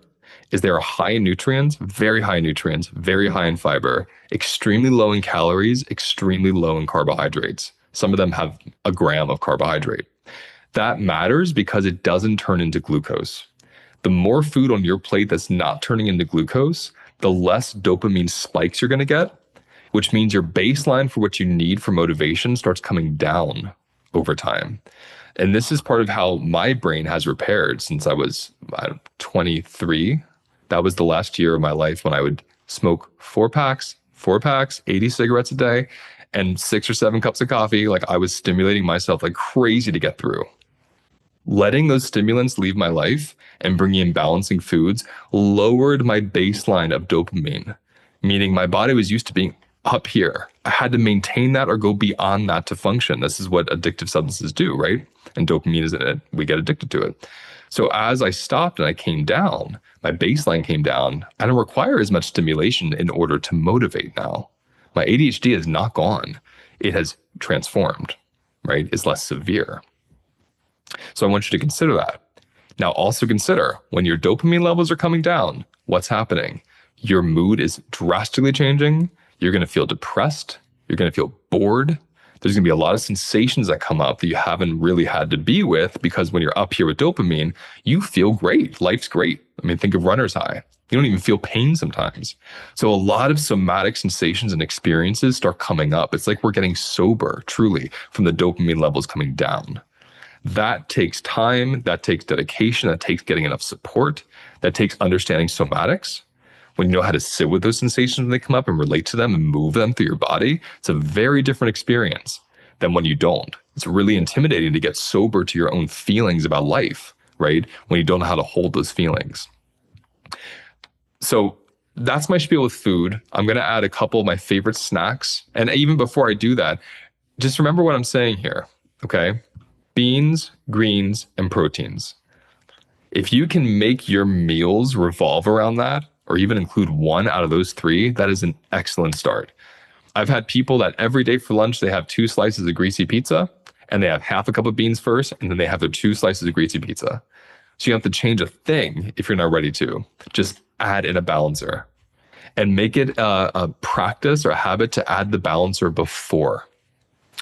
is they're high in nutrients, very high in fiber, extremely low in calories, extremely low in carbohydrates. Some of them have a gram of carbohydrate. That matters because it doesn't turn into glucose. The more food on your plate that's not turning into glucose, the less dopamine spikes you're going to get, which means your baseline for what you need for motivation starts coming down over time. And this is part of how my brain has repaired since I was 23. That was the last year of my life when I would smoke 4 packs, 80 cigarettes a day, and 6 or 7 cups of coffee. Like I was stimulating myself like crazy to get through. Letting those stimulants leave my life and bringing in balancing foods lowered my baseline of dopamine, meaning my body was used to being up here. I had to maintain that or go beyond that to function. This is what addictive substances do, right? And dopamine is in it. We get addicted to it. So as I stopped and I came down, my baseline came down. I don't require as much stimulation in order to motivate now. My ADHD is not gone. It has transformed, right? It's less severe. So I want you to consider that. Now also consider when your dopamine levels are coming down, what's happening? Your mood is drastically changing. You're going to feel depressed. You're going to feel bored. There's going to be a lot of sensations that come up that you haven't really had to be with, because when you're up here with dopamine, you feel great. Life's great. I mean, think of runner's high. You don't even feel pain sometimes. So a lot of somatic sensations and experiences start coming up. It's like we're getting sober, truly, from the dopamine levels coming down. That takes time. That takes dedication. That takes getting enough support. That takes understanding somatics. When you know how to sit with those sensations when they come up and relate to them and move them through your body, it's a very different experience than when you don't. It's really intimidating to get sober to your own feelings about life, right? When you don't know how to hold those feelings. So that's my spiel with food. I'm going to add a couple of my favorite snacks. And even before I do that, just remember what I'm saying here, okay? Beans, greens, and proteins. If you can make your meals revolve around that, or even include one out of those three, that is an excellent start. I've had people that every day for lunch, they have 2 slices of greasy pizza, and they have half a cup of beans first, and then they have their 2 slices of greasy pizza. So you don't have to change a thing if you're not ready to. Just add in a balancer and make it a practice or a habit to add the balancer before.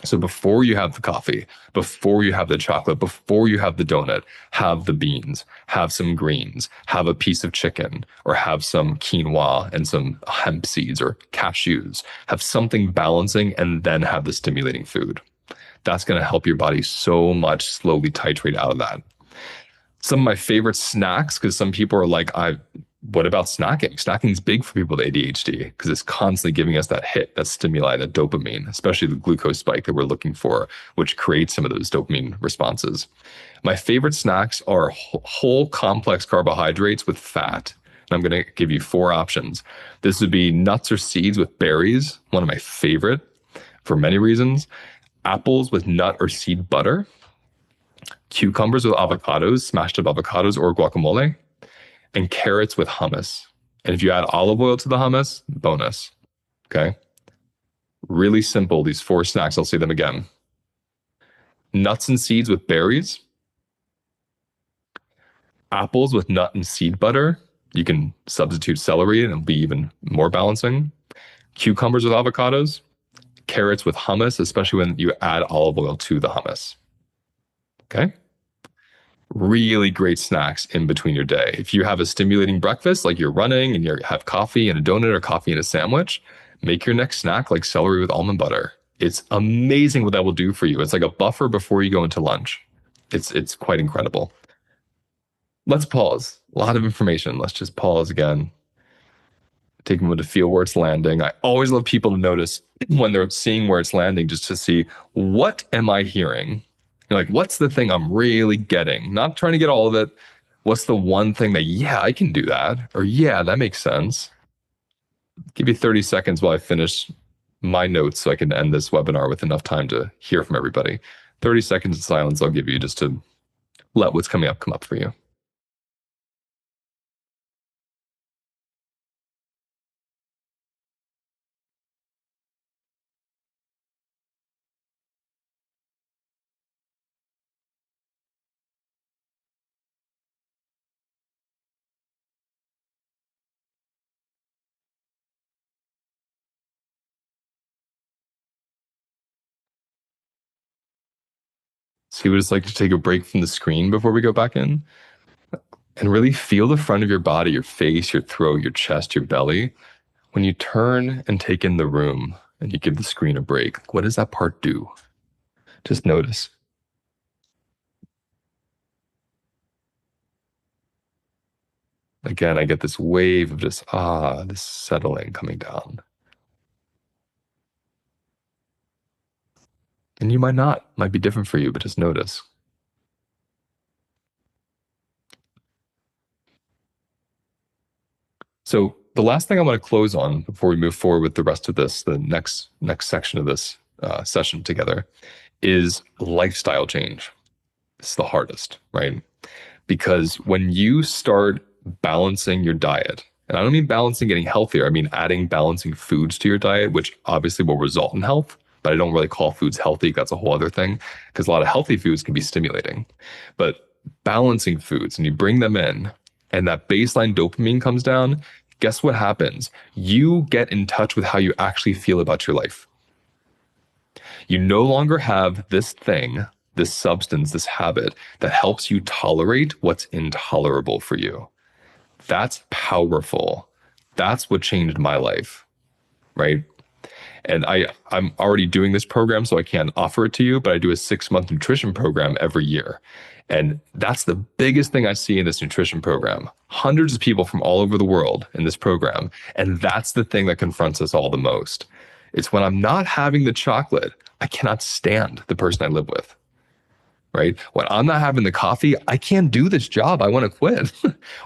So before you have the coffee, before you have the chocolate, before you have the donut, have the beans, have some greens, have a piece of chicken, or have some quinoa and some hemp seeds or cashews. Have something balancing and then have the stimulating food. That's going to help your body so much slowly titrate out of that. Some of my favorite snacks, because some people are like, what about snacking? Snacking's big for people with ADHD because it's constantly giving us that hit, that stimuli, that dopamine, especially the glucose spike that we're looking for, which creates some of those dopamine responses. My favorite snacks are whole complex carbohydrates with fat. And I'm going to give you 4 options. This would be nuts or seeds with berries, one of my favorite for many reasons. Apples with nut or seed butter. Cucumbers with avocados, smashed up avocados or guacamole. And carrots with hummus. And if you add olive oil to the hummus, bonus. Okay? Really simple, these 4 snacks. I'll say them again. Nuts and seeds with berries. Apples with nut and seed butter. You can substitute celery and it'll be even more balancing. Cucumbers with avocados. Carrots with hummus, especially when you add olive oil to the hummus. Okay? Really great snacks in between your day. If you have a stimulating breakfast, like you're running and you have coffee and a donut or coffee and a sandwich, make your next snack like celery with almond butter. It's amazing what that will do for you. It's like a buffer before you go into lunch. It's quite incredible. Let's pause. A lot of information. Let's just pause again. Take a moment to feel where it's landing. I always love people to notice when they're seeing where it's landing, just to see, what am I hearing? You're like, what's the thing I'm really getting? Not trying to get all of it. What's the one thing that, yeah, I can do that? Or yeah, that makes sense. Give you 30 seconds while I finish my notes so I can end this webinar with enough time to hear from everybody. 30 seconds of silence I'll give you just to let what's coming up come up for you. See what it's like to take a break from the screen before we go back in? And really feel the front of your body, your face, your throat, your chest, your belly. When you turn and take in the room and you give the screen a break, what does that part do? Just notice. Again, I get this wave of just, this settling coming down. And you might not, might be different for you, but just notice. So the last thing I want to close on before we move forward with the rest of this, the next section of this session together, is lifestyle change. It's the hardest, right? Because when you start balancing your diet, and I don't mean balancing getting healthier, I mean adding balancing foods to your diet, which obviously will result in health, but I don't really call foods healthy. That's a whole other thing, because a lot of healthy foods can be stimulating. But balancing foods, and you bring them in, and that baseline dopamine comes down, guess what happens? You get in touch with how you actually feel about your life. You no longer have this thing, this substance, this habit that helps you tolerate what's intolerable for you. That's powerful. That's what changed my life, right? And I'm already doing this program, so I can't offer it to you, but I do a 6-month nutrition program every year. And that's the biggest thing I see in this nutrition program. Hundreds of people from all over the world in this program. And that's the thing that confronts us all the most. It's when I'm not having the chocolate, I cannot stand the person I live with, right? When I'm not having the coffee, I can't do this job. I want to quit.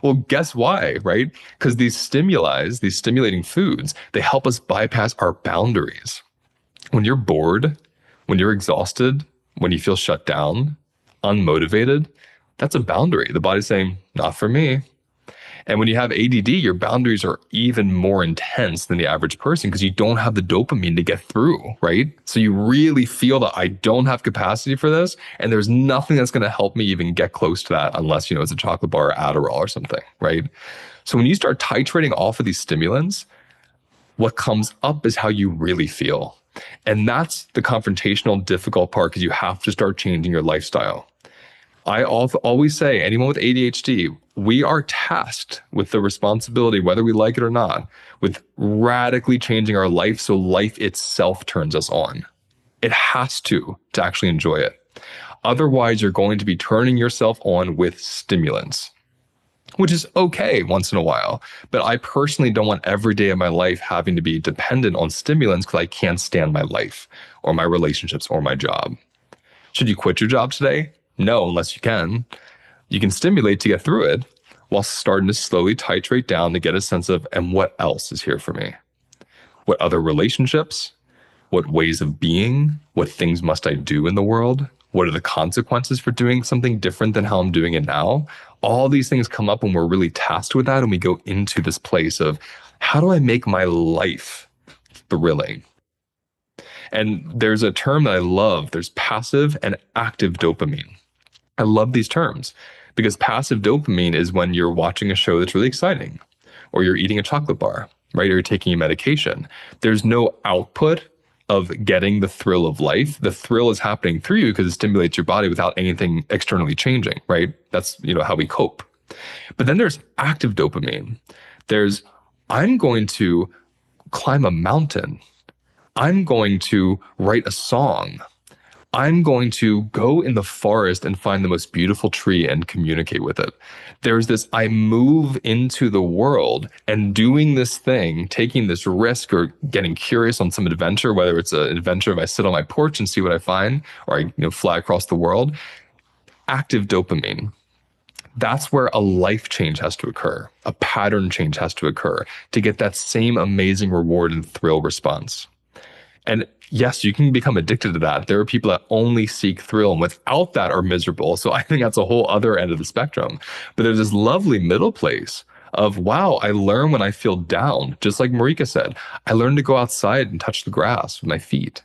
Well, guess why, right? Because these stimuli, these stimulating foods, they help us bypass our boundaries. When you're bored, when you're exhausted, when you feel shut down, unmotivated, that's a boundary. The body's saying, not for me. And when you have ADD, your boundaries are even more intense than the average person because you don't have the dopamine to get through, right? So you really feel that I don't have capacity for this, and there's nothing that's going to help me even get close to that unless, it's a chocolate bar or Adderall or something, right? So when you start titrating off of these stimulants, what comes up is how you really feel. And that's the confrontational, difficult part because you have to start changing your lifestyle. I always say, anyone with ADHD, we are tasked with the responsibility, whether we like it or not, with radically changing our life so life itself turns us on. It has to actually enjoy it. Otherwise, you're going to be turning yourself on with stimulants, which is okay once in a while. But I personally don't want every day of my life having to be dependent on stimulants because I can't stand my life or my relationships or my job. Should you quit your job today? No, unless you can. You can stimulate to get through it while starting to slowly titrate down to get a sense of, and what else is here for me? What other relationships? What ways of being? What things must I do in the world? What are the consequences for doing something different than how I'm doing it now? All these things come up when we're really tasked with that, and we go into this place of, how do I make my life thrilling? And there's a term that I love. There's passive and active dopamine. I love these terms because passive dopamine is when you're watching a show that's really exciting, or you're eating a chocolate bar, right? Or you're taking a medication. There's no output of getting the thrill of life. The thrill is happening through you because it stimulates your body without anything externally changing, right? That's, how we cope. But then there's active dopamine. There's, I'm going to climb a mountain. I'm going to write a song. I'm going to go in the forest and find the most beautiful tree and communicate with it. There's this, I move into the world and doing this thing, taking this risk or getting curious on some adventure, whether it's an adventure if I sit on my porch and see what I find, or I fly across the world. Active dopamine. That's where a life change has to occur. A pattern change has to occur to get that same amazing reward and thrill response. And yes, you can become addicted to that. There are people that only seek thrill and without that are miserable. So I think that's a whole other end of the spectrum. But there's this lovely middle place of, wow, I learn when I feel down. Just like Marika said, I learn to go outside and touch the grass with my feet.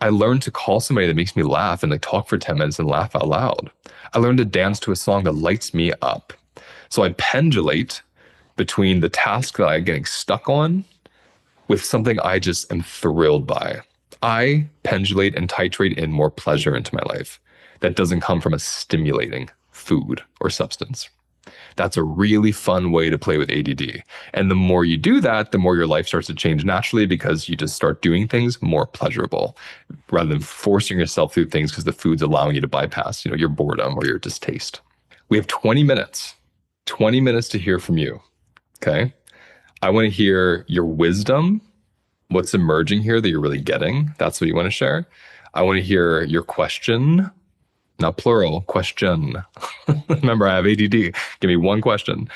I learn to call somebody that makes me laugh and talk for 10 minutes and laugh out loud. I learn to dance to a song that lights me up. So I pendulate between the task that I'm getting stuck on with something I just am thrilled by. I pendulate and titrate in more pleasure into my life that doesn't come from a stimulating food or substance. That's a really fun way to play with ADD. And the more you do that, the more your life starts to change naturally because you just start doing things more pleasurable rather than forcing yourself through things because the food's allowing you to bypass, your boredom or your distaste. We have 20 minutes to hear from you. Okay. I want to hear your wisdom, what's emerging here that you're really getting. That's what you want to share. I want to hear your question, not plural, question. Remember, I have ADD. Give me one question.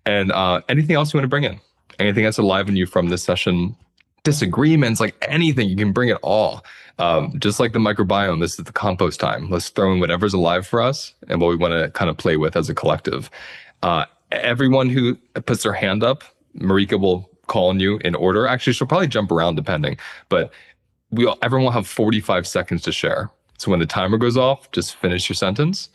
And anything else you want to bring in. anything that's alive in you from this session, disagreements, like anything, you can bring it all. Just like the microbiome, this is the compost time. Let's throw in whatever's alive for us and what we want to kind of play with as a collective. Everyone who puts their hand up, Marika will call on you in order. Actually, she'll probably jump around depending, but everyone will have 45 seconds to share. So when the timer goes off, just finish your sentence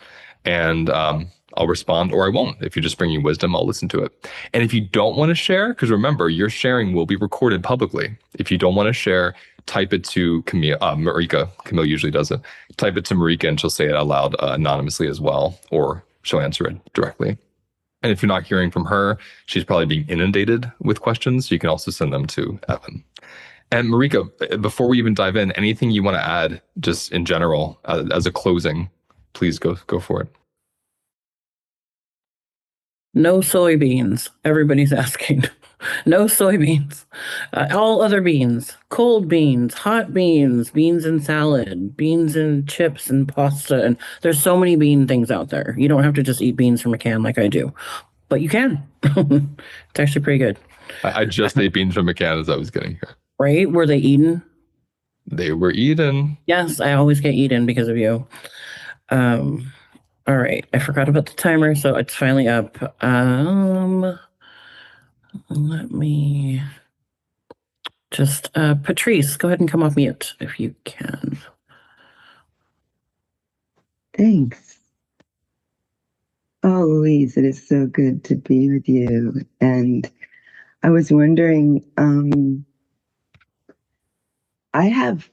and I'll respond or I won't. If you're just bringing wisdom, I'll listen to it. And if you don't want to share, because remember, your sharing will be recorded publicly. If you don't want to share, type it to Camille, Marika. Camille usually does it. Type it to Marika and she'll say it out loud anonymously as well, or she'll answer it directly. And if you're not hearing from her, she's probably being inundated with questions. So you can also send them to Evan. And Marika, before we even dive in, anything you want to add just in general as a closing, please go for it. No soybeans. Everybody's asking. No soybeans. All other beans. Cold beans, hot beans, beans in salad, beans in chips and pasta. And there's so many bean things out there. You don't have to just eat beans from a can like I do, but you can. It's actually pretty good. I just ate beans from a can as I was getting here. Right? Were they eaten? They were eaten. Yes, I always get eaten because of you. All right. I forgot about the timer, so it's finally up. Let me just, Patrice, go ahead and come off mute if you can. Thanks. Oh, Louise, it is so good to be with you. And I was wondering, I have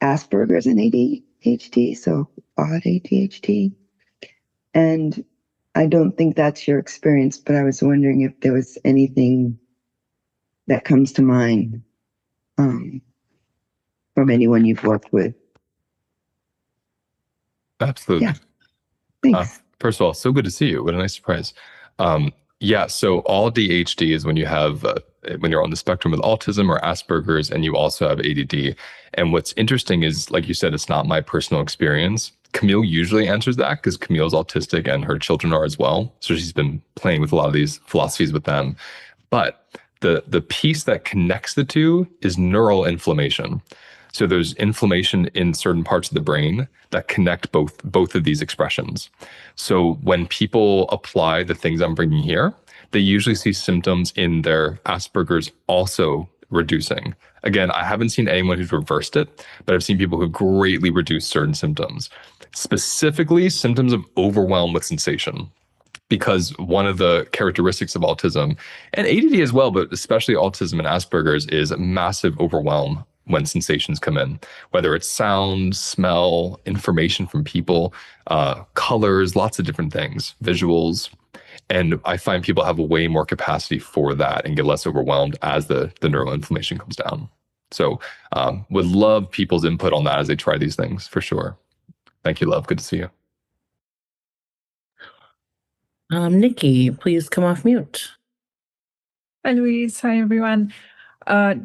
Asperger's and ADHD, so odd ADHD. And I don't think that's your experience, but I was wondering if there was anything that comes to mind from anyone you've worked with. Absolutely. Yeah. Thanks. First of all, so good to see you. What a nice surprise. Yeah, so all ADHD is when you have when you're on the spectrum with autism or Asperger's, and you also have ADD. And what's interesting is, like you said, it's not my personal experience. Camille usually answers that because Camille's autistic and her children are as well. So she's been playing with a lot of these philosophies with them. But the piece that connects the two is neural inflammation. So there's inflammation in certain parts of the brain that connect both of these expressions. So when people apply the things I'm bringing here, they usually see symptoms in their Asperger's also reducing. Again, I haven't seen anyone who's reversed it, but I've seen people who greatly reduce certain symptoms, specifically symptoms of overwhelm with sensation. Because one of the characteristics of autism and ADD as well, but especially autism and Asperger's, is massive overwhelm when sensations come in, whether it's sound, smell, information from people, colors, lots of different things, visuals. And I find people have way more capacity for that and get less overwhelmed as the neural inflammation comes down. So would love people's input on that as they try these things for sure. Thank you, love. Good to see you. Nikki, please come off mute. Hi, Louise. Hi, everyone.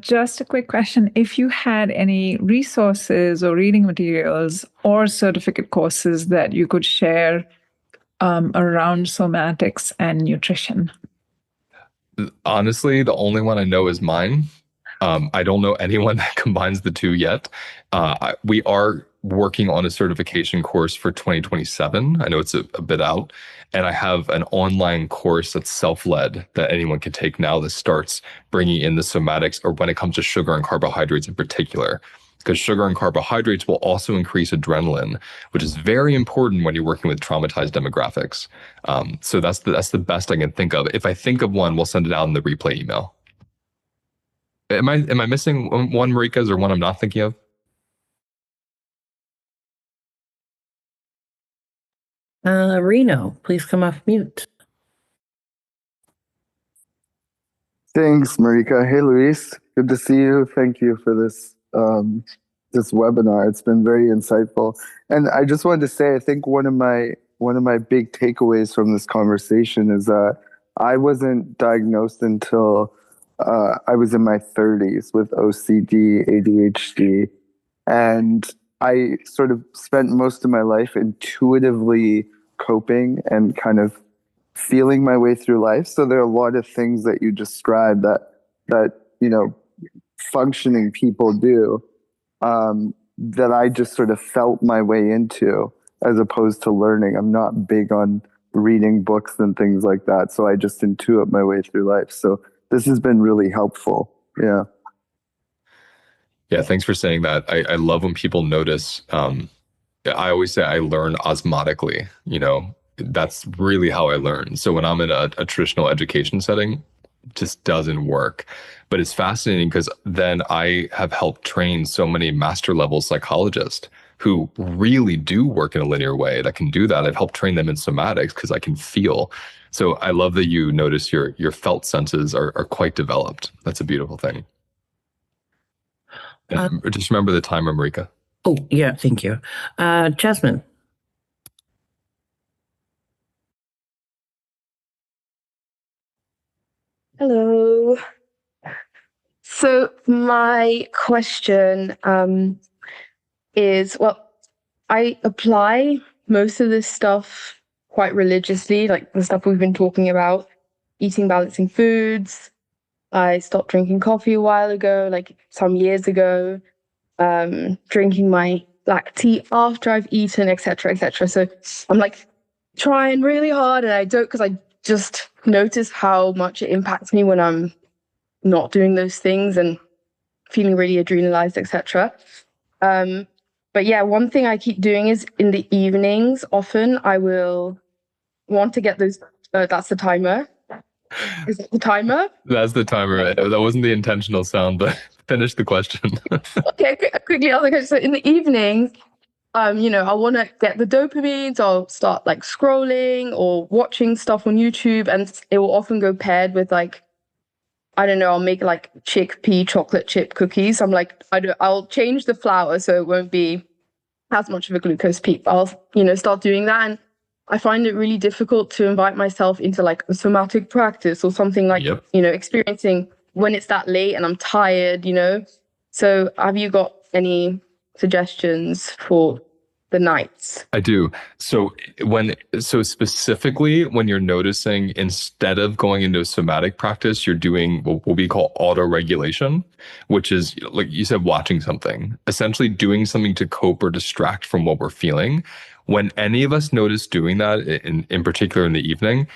Just a quick question. If you had any resources or reading materials or certificate courses that you could share around somatics and nutrition? Honestly, the only one I know is mine. I don't know anyone that combines the two yet. We are working on a certification course for 2027. I know it's a bit out. And I have an online course that's self-led that anyone can take now that starts bringing in the somatics, or when it comes to sugar and carbohydrates in particular. Because sugar and carbohydrates will also increase adrenaline, which is very important when you're working with traumatized demographics. So that's the best I can think of. If I think of one, we'll send it out in the replay email. Am I missing one, Marika's, or one I'm not thinking of? Reno, please come off mute. Thanks, Marika. Hey, Luis. Good to see you. Thank you for this this webinar. It's been very insightful. And I just wanted to say, I think one of my big takeaways from this conversation is that I wasn't diagnosed until I was in my 30s with OCD, ADHD, and I sort of spent most of my life intuitively coping and kind of feeling my way through life. So there are a lot of things that you described that functioning people do, that I just sort of felt my way into as opposed to learning. I'm not big on reading books and things like that, so I just intuit my way through life. So this has been really helpful. Yeah. Yeah, thanks for saying that. I love when people notice. I always say I learn osmotically. That's really how I learn. So when I'm in a traditional education setting, it just doesn't work. But it's fascinating because then I have helped train so many master level psychologists who really do work in a linear way that can do that. I've helped train them in somatics because I can feel. So I love that you notice your felt senses are quite developed. That's a beautiful thing. And just remember the timer, Marika. Oh, yeah, thank you. Jasmine. Hello. So my question is, well, I apply most of this stuff quite religiously, like the stuff we've been talking about, eating balancing foods. I stopped drinking coffee a while ago, like some years ago, drinking my black tea after I've eaten, etc., etc. So I'm like trying really hard, and I don't, because I just notice how much it impacts me when I'm not doing those things and feeling really adrenalized, etc. But yeah, one thing I keep doing is in the evenings, often I will want to get those. That's the timer. Is that the timer? That's the timer. That wasn't the intentional sound, but finish the question. Okay, quickly. I was like, so in the evenings, I want to get the dopamine, so I'll start like scrolling or watching stuff on YouTube, and it will often go paired with like, I don't know, I'll make like chickpea chocolate chip cookies. I'm like, I'll change the flour so it won't be as much of a glucose peak. I'll, start doing that. And I find it really difficult to invite myself into like a somatic practice or something like, Yep. Experiencing when it's that late and I'm tired, So have you got any suggestions for the nights? I do. So specifically when you're noticing, instead of going into a somatic practice, you're doing what we call auto-regulation, which is, like you said, watching something, essentially doing something to cope or distract from what we're feeling. When any of us notice doing that, in particular in the evening,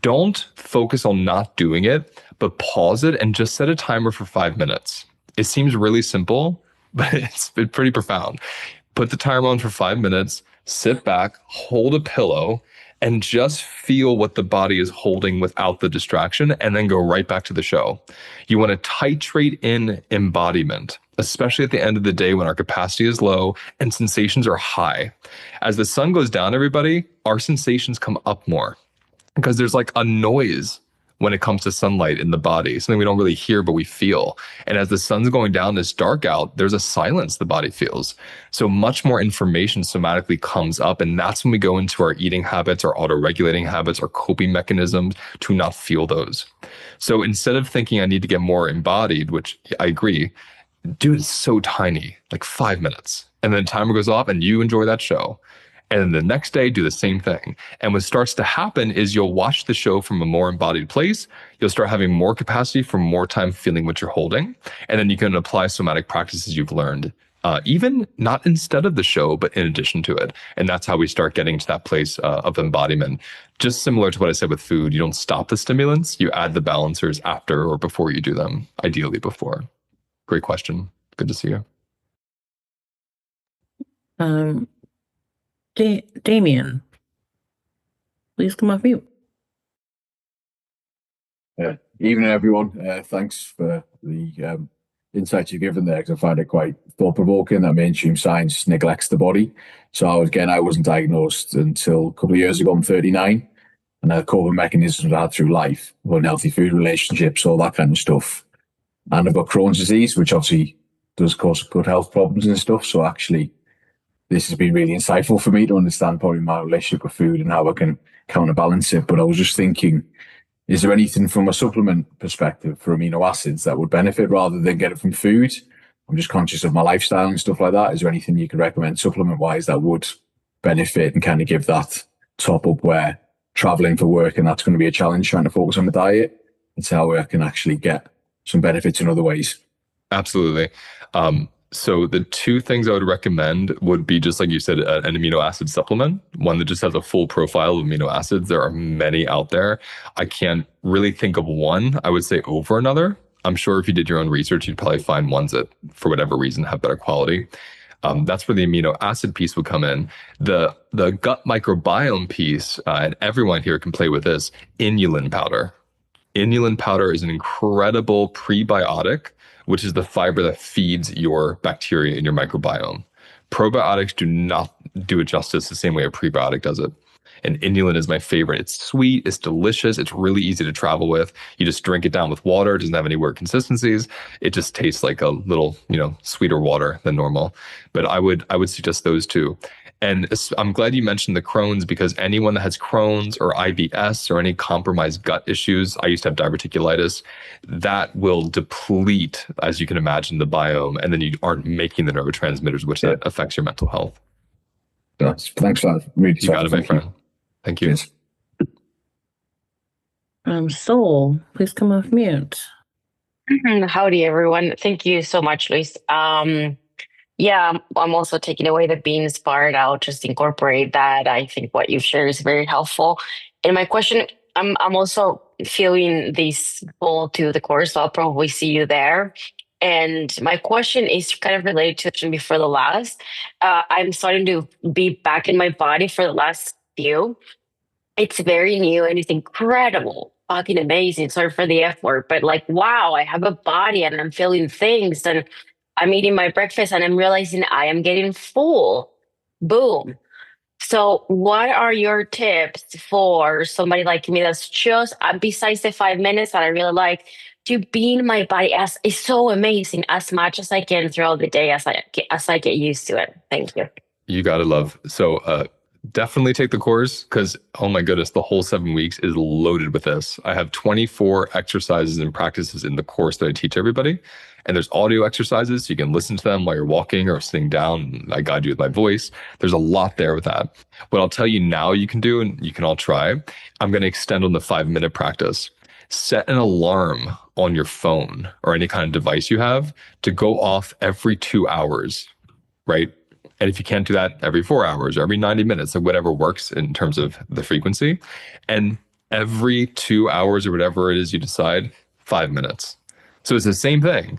don't focus on not doing it, but pause it and just set a timer for 5 minutes. It seems really simple, but it's pretty profound. Put the timer on for 5 minutes, sit back, hold a pillow, and just feel what the body is holding without the distraction, and then go right back to the show. You want to titrate in embodiment, especially at the end of the day when our capacity is low and sensations are high. As the sun goes down, everybody, our sensations come up more because there's like a noise when it comes to sunlight in the body, something we don't really hear, but we feel. And as the sun's going down, it's dark out, there's a silence the body feels. So much more information somatically comes up. And that's when we go into our eating habits, our auto-regulating habits, our coping mechanisms to not feel those. So instead of thinking I need to get more embodied, which I agree, dude, it's so tiny, like 5 minutes. And then the timer goes off and you enjoy that show. And then the next day, do the same thing. And what starts to happen is you'll watch the show from a more embodied place. You'll start having more capacity for more time feeling what you're holding. And then you can apply somatic practices you've learned, even not instead of the show, but in addition to it. And that's how we start getting to that place of embodiment. Just similar to what I said with food, you don't stop the stimulants, you add the balancers after or before you do them, ideally before. Great question. Good to see you. Damien, please come off mute. Evening, everyone. Thanks for the insights you've given there, because I find it quite thought-provoking that mainstream science neglects the body. So I wasn't diagnosed until a couple of years ago. I'm 39, and the coping mechanisms I had through life, unhealthy food, relationships, all that kind of stuff. And I've got Crohn's disease, which obviously does cause good health problems and stuff. So actually, this has been really insightful for me to understand probably my relationship with food and how I can counterbalance it. But I was just thinking, is there anything from a supplement perspective for amino acids that would benefit rather than get it from food? I'm just conscious of my lifestyle and stuff like that. Is there anything you could recommend supplement-wise that would benefit and kind of give that top up where traveling for work, and that's going to be a challenge trying to focus on the diet. It's how I can actually get some benefits in other ways. Absolutely. So the two things I would recommend would be, just like you said, an amino acid supplement, one that just has a full profile of amino acids. There are many out there. I can't really think of one I would say over another. I'm sure if you did your own research, you'd probably find ones that, for whatever reason, have better quality. That's where the amino acid piece would come in. The gut microbiome piece, and everyone here can play with this, inulin powder. Inulin powder is an incredible prebiotic, which is the fiber that feeds your bacteria in your microbiome. Probiotics do not do it justice the same way a prebiotic does it. And inulin is my favorite. It's sweet, it's delicious, it's really easy to travel with. You just drink it down with water, it doesn't have any weird consistencies. It just tastes like a little, sweeter water than normal. But I would suggest those two. And I'm glad you mentioned the Crohn's, because anyone that has Crohn's or IBS or any compromised gut issues, I used to have diverticulitis, that will deplete, as you can imagine, the biome, and then you aren't making the neurotransmitters, which that affects your mental health. Thanks for that. Really, you got it, my friend. Thank you. Cheers. Soul, please come off mute. Howdy, everyone. Thank you so much, Luis. Yeah, I'm also taking away the beans part. I'll just incorporate that. I think what you've shared is very helpful. And my question, I'm also feeling this pull to the course, so I'll probably see you there. And my question is kind of related to the question before the last. I'm starting to be back in my body for the last few. It's very new and it's incredible, fucking amazing. Sorry for the F word, but like, wow, I have a body and I'm feeling things and I'm eating my breakfast and I'm realizing I am getting full. Boom. So, what are your tips for somebody like me that's just besides the 5 minutes that I really like to be in my body as is so amazing as much as I can throughout the day as I get used to it. Thank you. You gotta love. So definitely take the course, because oh my goodness, the whole 7 weeks is loaded with this. I have 24 exercises and practices in the course that I teach everybody. And there's audio exercises, so you can listen to them while you're walking or sitting down. I guide you with my voice. There's a lot there with that. What I'll tell you now you can do, and you can all try, I'm going to extend on the 5-minute practice. Set an alarm on your phone or any kind of device you have to go off every 2 hours, right? And if you can't do that, every 4 hours or every 90 minutes, or whatever works in terms of the frequency. And every 2 hours or whatever it is you decide, 5 minutes. So it's the same thing.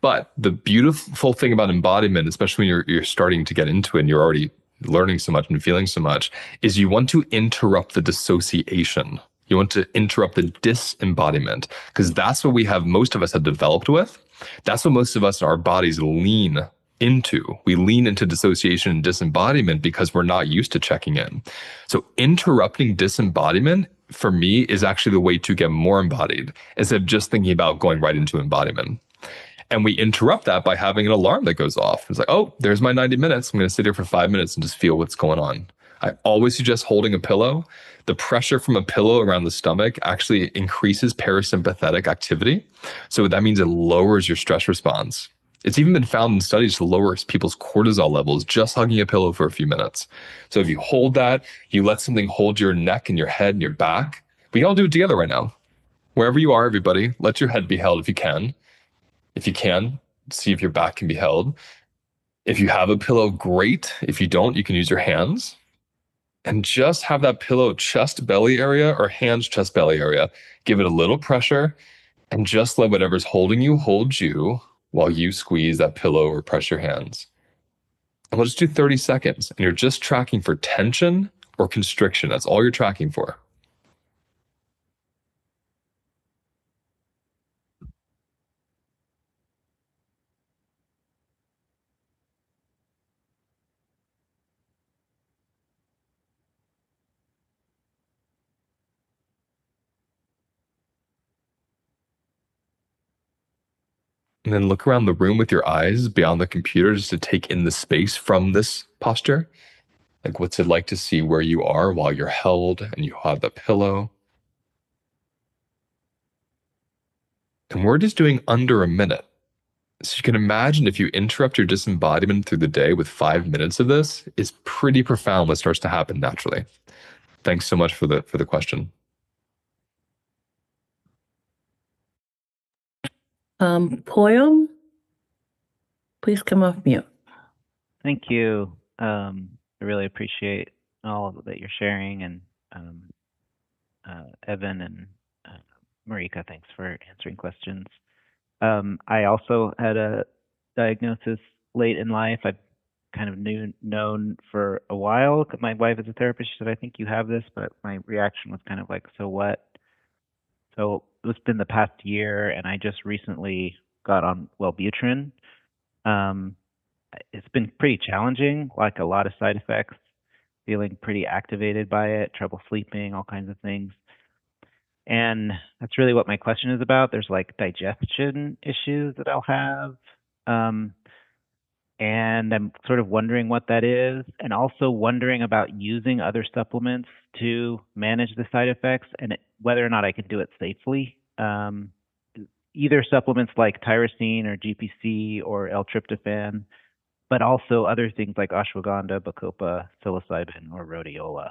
But the beautiful thing about embodiment, especially when you're starting to get into it and you're already learning so much and feeling so much, is you want to interrupt the dissociation. You want to interrupt the disembodiment, because that's what most of us have developed with. That's what most of us in our bodies lean into. We lean into dissociation and disembodiment because we're not used to checking in. So interrupting disembodiment, for me, is actually the way to get more embodied, instead of just thinking about going right into embodiment. And we interrupt that by having an alarm that goes off. It's like, oh, there's my 90 minutes. I'm going to sit here for 5 minutes and just feel what's going on. I always suggest holding a pillow. The pressure from a pillow around the stomach actually increases parasympathetic activity. So that means it lowers your stress response. It's even been found in studies to lower people's cortisol levels just hugging a pillow for a few minutes. So if you hold that, you let something hold your neck and your head and your back. We can all do it together right now. Wherever you are, everybody, let your head be held if you can. If you can, see if your back can be held. If you have a pillow, great. If you don't, you can use your hands. And just have that pillow chest belly area or hands chest belly area. Give it a little pressure and just let whatever's holding you hold you while you squeeze that pillow or press your hands. And we'll just do 30 seconds. And you're just tracking for tension or constriction. That's all you're tracking for. And then look around the room with your eyes beyond the computer just to take in the space from this posture. Like, what's it like to see where you are while you're held and you have the pillow? And we're just doing under a minute. So you can imagine if you interrupt your disembodiment through the day with 5 minutes of this, it's pretty profound what starts to happen naturally. Thanks so much for the question. Poyam, please come off mute. Thank you. I really appreciate all that you're sharing, and Evan and Marika, thanks for answering questions. I also had a diagnosis late in life. I've kind of known for a while. My wife is a therapist. She said, I think you have this, but my reaction was kind of like, so what? So it's been the past year, and I just recently got on Wellbutrin. It's been pretty challenging, like a lot of side effects, feeling pretty activated by it, trouble sleeping, all kinds of things. And that's really what my question is about. There's like digestion issues that I'll have. And I'm sort of wondering what that is, and also wondering about using other supplements to manage the side effects and whether or not I can do it safely. Either supplements like tyrosine or GPC or L-tryptophan, but also other things like ashwagandha, bacopa, psilocybin, or rhodiola.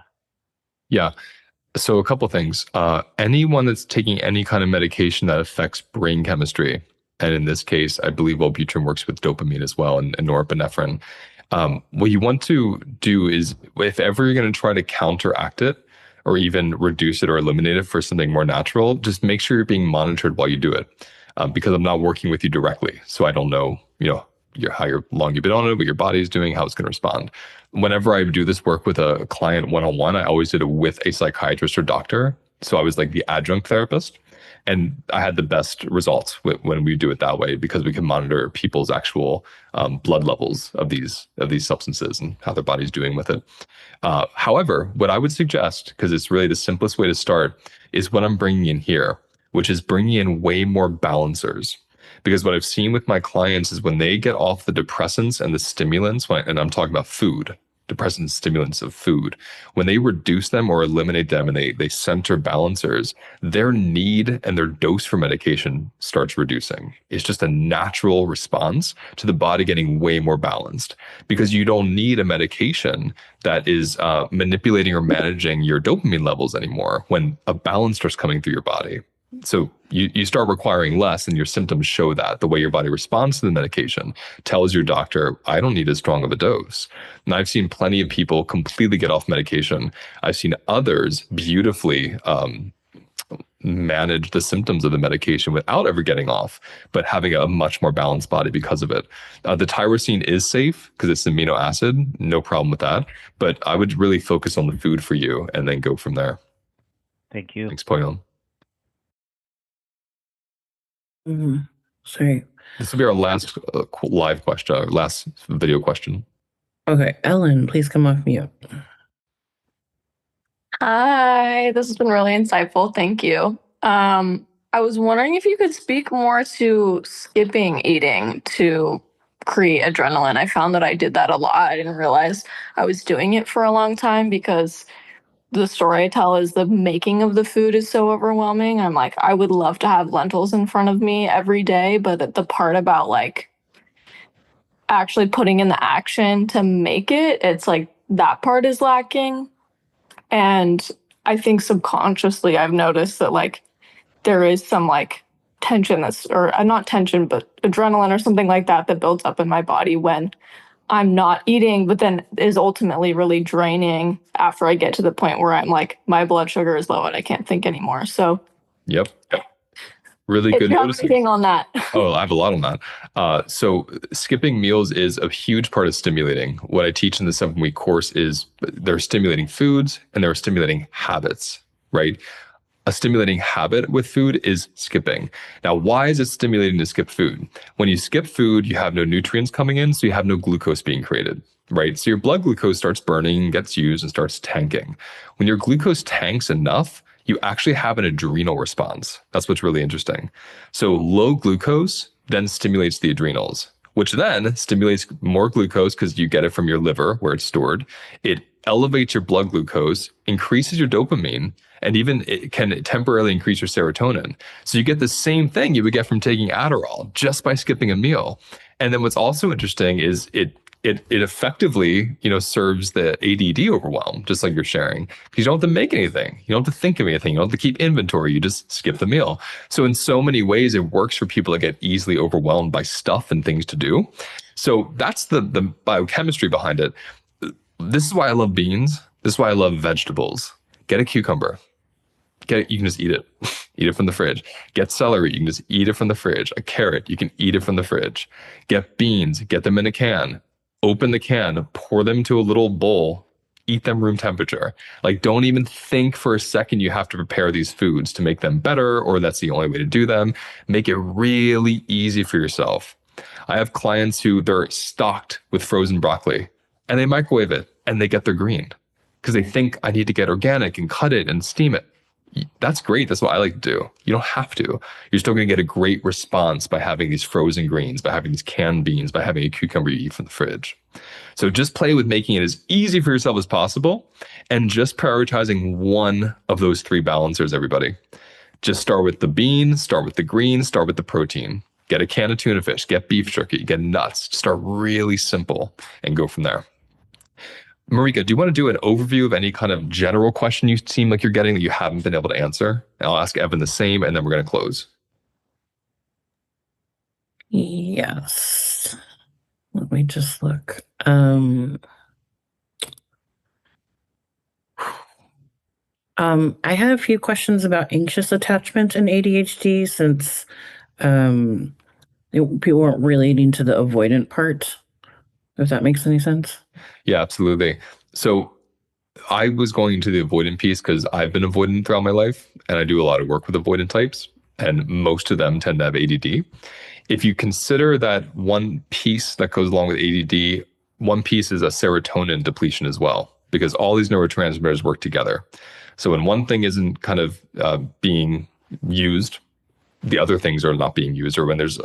Yeah. So a couple things. Anyone that's taking any kind of medication that affects brain chemistry, and in this case, I believe Wellbutrin works with dopamine as well and norepinephrine. What you want to do is, if ever you're going to try to counteract it or even reduce it or eliminate it for something more natural, just make sure you're being monitored while you do it. Because I'm not working with you directly, so I don't know, how long you've been on it, what your body is doing, how it's going to respond. Whenever I do this work with a client one-on-one, I always did it with a psychiatrist or doctor. So I was like the adjunct therapist, and I had the best results when we do it that way, because we can monitor people's actual blood levels of these substances and how their body's doing with it. However, what I would suggest, because it's really the simplest way to start, is what I'm bringing in here, which is bringing in way more balancers. Because what I've seen with my clients is when they get off the depressants and the stimulants, and I'm talking about food, depressants and stimulants of food, when they reduce them or eliminate them and they center balancers, their need and their dose for medication starts reducing. It's just a natural response to the body getting way more balanced, because you don't need a medication that is manipulating or managing your dopamine levels anymore when a balance starts coming through your body. So you start requiring less, and your symptoms show that. The way your body responds to the medication tells your doctor, I don't need as strong of a dose. And I've seen plenty of people completely get off medication. I've seen others beautifully manage the symptoms of the medication without ever getting off, but having a much more balanced body because of it. The tyrosine is safe because it's amino acid, no problem with that. But I would really focus on the food for you and then go from there. Thank you. Thanks, Poyon. Sorry. This will be our last live question, our last video question. Okay, Ellen, please come off mute. Hi, this has been really insightful. Thank you. I was wondering if you could speak more to skipping eating to create adrenaline. I found that I did that a lot. I didn't realize I was doing it for a long time, because the story I tell is the making of the food is so overwhelming. I'm like, I would love to have lentils in front of me every day, but the part about like actually putting in the action to make it, it's like that part is lacking. And I think subconsciously I've noticed that like there is some like tension or not tension, but adrenaline or something like that builds up in my body when I'm not eating, but then is ultimately really draining after I get to the point where I'm like, my blood sugar is low and I can't think anymore. So Yep. Really good noticing. Anything on that? Oh, I have a lot on that. So skipping meals is a huge part of stimulating. What I teach in the 7-week course is they're stimulating foods and they're stimulating habits, right? A stimulating habit with food is skipping. Now, why is it stimulating to skip food? When you skip food, you have no nutrients coming in, so you have no glucose being created, right? So your blood glucose starts burning, gets used, and starts tanking. When your glucose tanks enough, you actually have an adrenal response. That's what's really interesting. So low glucose then stimulates the adrenals, which then stimulates more glucose because you get it from your liver where it's stored. It elevates your blood glucose, increases your dopamine, and even it can temporarily increase your serotonin. So you get the same thing you would get from taking Adderall just by skipping a meal. And then what's also interesting is it it effectively, serves the ADD overwhelm, just like you're sharing. Because you don't have to make anything. You don't have to think of anything. You don't have to keep inventory. You just skip the meal. So in so many ways, it works for people that get easily overwhelmed by stuff and things to do. So that's the biochemistry behind it. This is why I love beans. This is why I love vegetables. Get a cucumber. You can just eat it. Eat it from the fridge. Get celery. You can just eat it from the fridge. A carrot. You can eat it from the fridge. Get beans. Get them in a can. Open the can. Pour them into a little bowl. Eat them room temperature. Like, don't even think for a second you have to prepare these foods to make them better, or that's the only way to do them. Make it really easy for yourself. I have clients who they're stocked with frozen broccoli and they microwave it and they get their green because they think I need to get organic and cut it and steam it. That's great. That's what I like to do. You don't have to. You're still going to get a great response by having these frozen greens, by having these canned beans, by having a cucumber you eat from the fridge. So just play with making it as easy for yourself as possible and just prioritizing one of those three balancers, everybody. Just start with the bean, start with the green, start with the protein. Get a can of tuna fish, get beef jerky, get nuts. Start really simple and go from there. Marika, do you want to do an overview of any kind of general question you seem like you're getting that you haven't been able to answer? And I'll ask Evan the same, and then we're going to close. Yes. Let me just look. I had a few questions about anxious attachment and ADHD since people weren't relating to the avoidant part, if that makes any sense. Yeah, absolutely. So I was going to the avoidant piece because I've been avoidant throughout my life, and I do a lot of work with avoidant types, and most of them tend to have ADD. If you consider that one piece that goes along with ADD, one piece is a serotonin depletion as well, because all these neurotransmitters work together. So when one thing isn't kind of being used, the other things are not being used, or when there's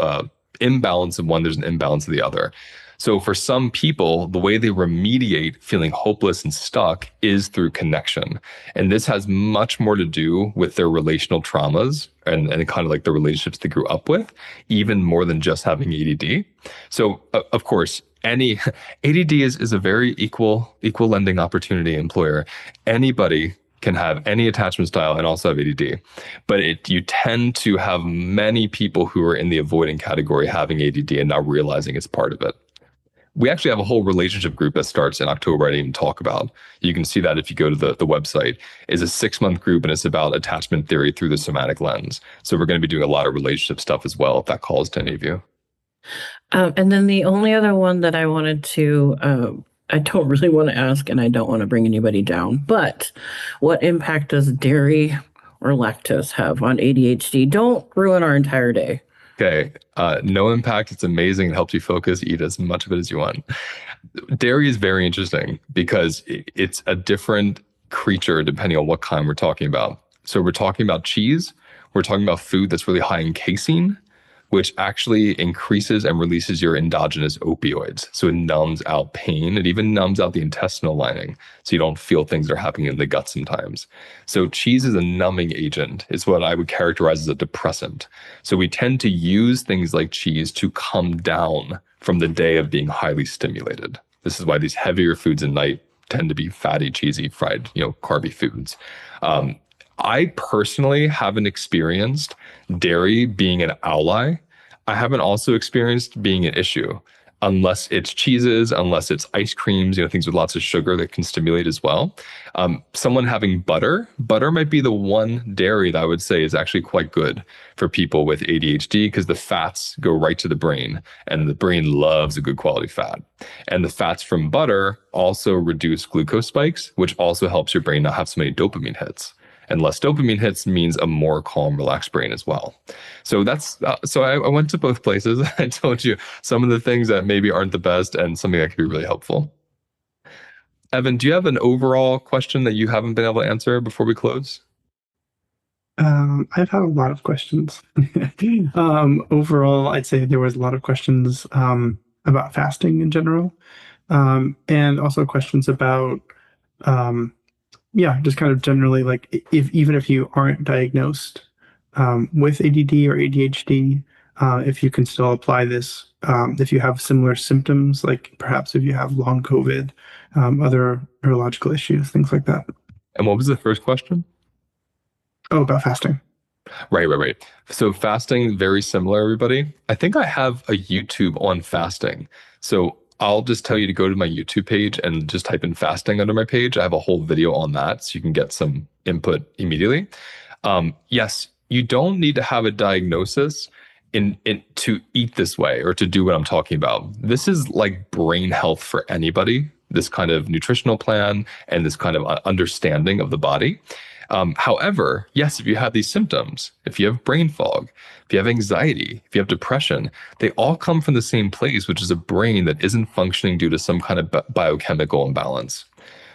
imbalance of one, there's an imbalance of the other. So for some people, the way they remediate feeling hopeless and stuck is through connection. And this has much more to do with their relational traumas and kind of like the relationships they grew up with, even more than just having ADD. So of course, any ADD is a very equal lending opportunity employer. Anybody can have any attachment style and also have ADD. But you tend to have many people who are in the avoiding category having ADD and not realizing it's part of it. We actually have a whole relationship group that starts in October I didn't even talk about. You can see that if you go to the website. It's a 6-month group and it's about attachment theory through the somatic lens. So we're going to be doing a lot of relationship stuff as well, if that calls to any of you. And then the only other one that I wanted to, I don't really want to ask and I don't want to bring anybody down, but what impact does dairy or lactose have on ADHD? Don't ruin our entire day. Okay, no impact. It's amazing. It helps you focus. Eat as much of it as you want. Dairy is very interesting because it's a different creature depending on what kind we're talking about. So we're talking about cheese. We're talking about food that's really high in casein, which actually increases and releases your endogenous opioids. So it numbs out pain. It even numbs out the intestinal lining. So you don't feel things that are happening in the gut sometimes. So cheese is a numbing agent. It's what I would characterize as a depressant. So we tend to use things like cheese to come down from the day of being highly stimulated. This is why these heavier foods at night tend to be fatty, cheesy, fried, carby foods. I personally haven't experienced dairy being an ally. I haven't also experienced being an issue, unless it's cheeses, unless it's ice creams, things with lots of sugar that can stimulate as well. Someone having butter might be the one dairy that I would say is actually quite good for people with ADHD because the fats go right to the brain and the brain loves a good quality fat. And the fats from butter also reduce glucose spikes, which also helps your brain not have so many dopamine hits. And less dopamine hits means a more calm, relaxed brain as well. So that's so I went to both places. I told you some of the things that maybe aren't the best and something that could be really helpful. Evan, do you have an overall question that you haven't been able to answer before we close? I've had a lot of questions. Overall, I'd say there was a lot of questions about fasting in general, and also questions about just kind of generally like even if you aren't diagnosed with ADD or ADHD, if you can still apply this, if you have similar symptoms, like perhaps if you have long COVID, other neurological issues, things like that. And what was the first question? Oh, about fasting. Right. So fasting, very similar, everybody. I think I have a YouTube on fasting. So I'll just tell you to go to my YouTube page and just type in fasting under my page. I have a whole video on that, so you can get some input immediately. Yes, you don't need to have a diagnosis in to eat this way or to do what I'm talking about. This is like brain health for anybody, this kind of nutritional plan and this kind of understanding of the body. However, yes, if you have these symptoms, if you have brain fog, if you have anxiety, if you have depression, they all come from the same place, which is a brain that isn't functioning due to some kind of biochemical imbalance.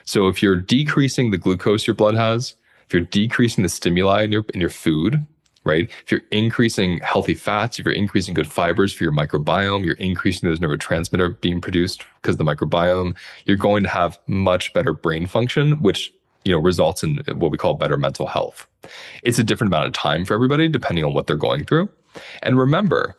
So if you're decreasing the glucose your blood has, if you're decreasing the stimuli in your food, right? If you're increasing healthy fats, if you're increasing good fibers for your microbiome, you're increasing those neurotransmitter being produced because of the microbiome, you're going to have much better brain function, which results in what we call better mental health. It's a different amount of time for everybody, depending on what they're going through. And remember,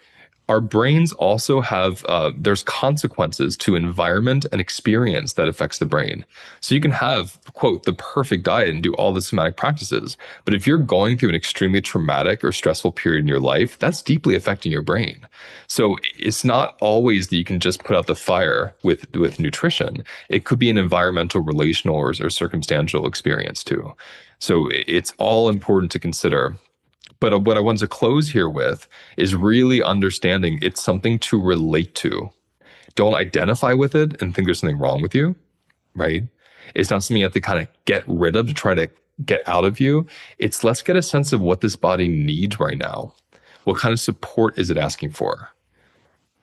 our brains also have, there's consequences to environment and experience that affects the brain. So you can have, quote, the perfect diet and do all the somatic practices. But if you're going through an extremely traumatic or stressful period in your life, that's deeply affecting your brain. So it's not always that you can just put out the fire with nutrition. It could be an environmental, relational, or circumstantial experience too. So it's all important to consider. But what I want to close here with is really understanding it's something to relate to. Don't identify with it and think there's something wrong with you, right? It's not something you have to kind of get rid of to try to get out of you. It's let's get a sense of what this body needs right now. What kind of support is it asking for?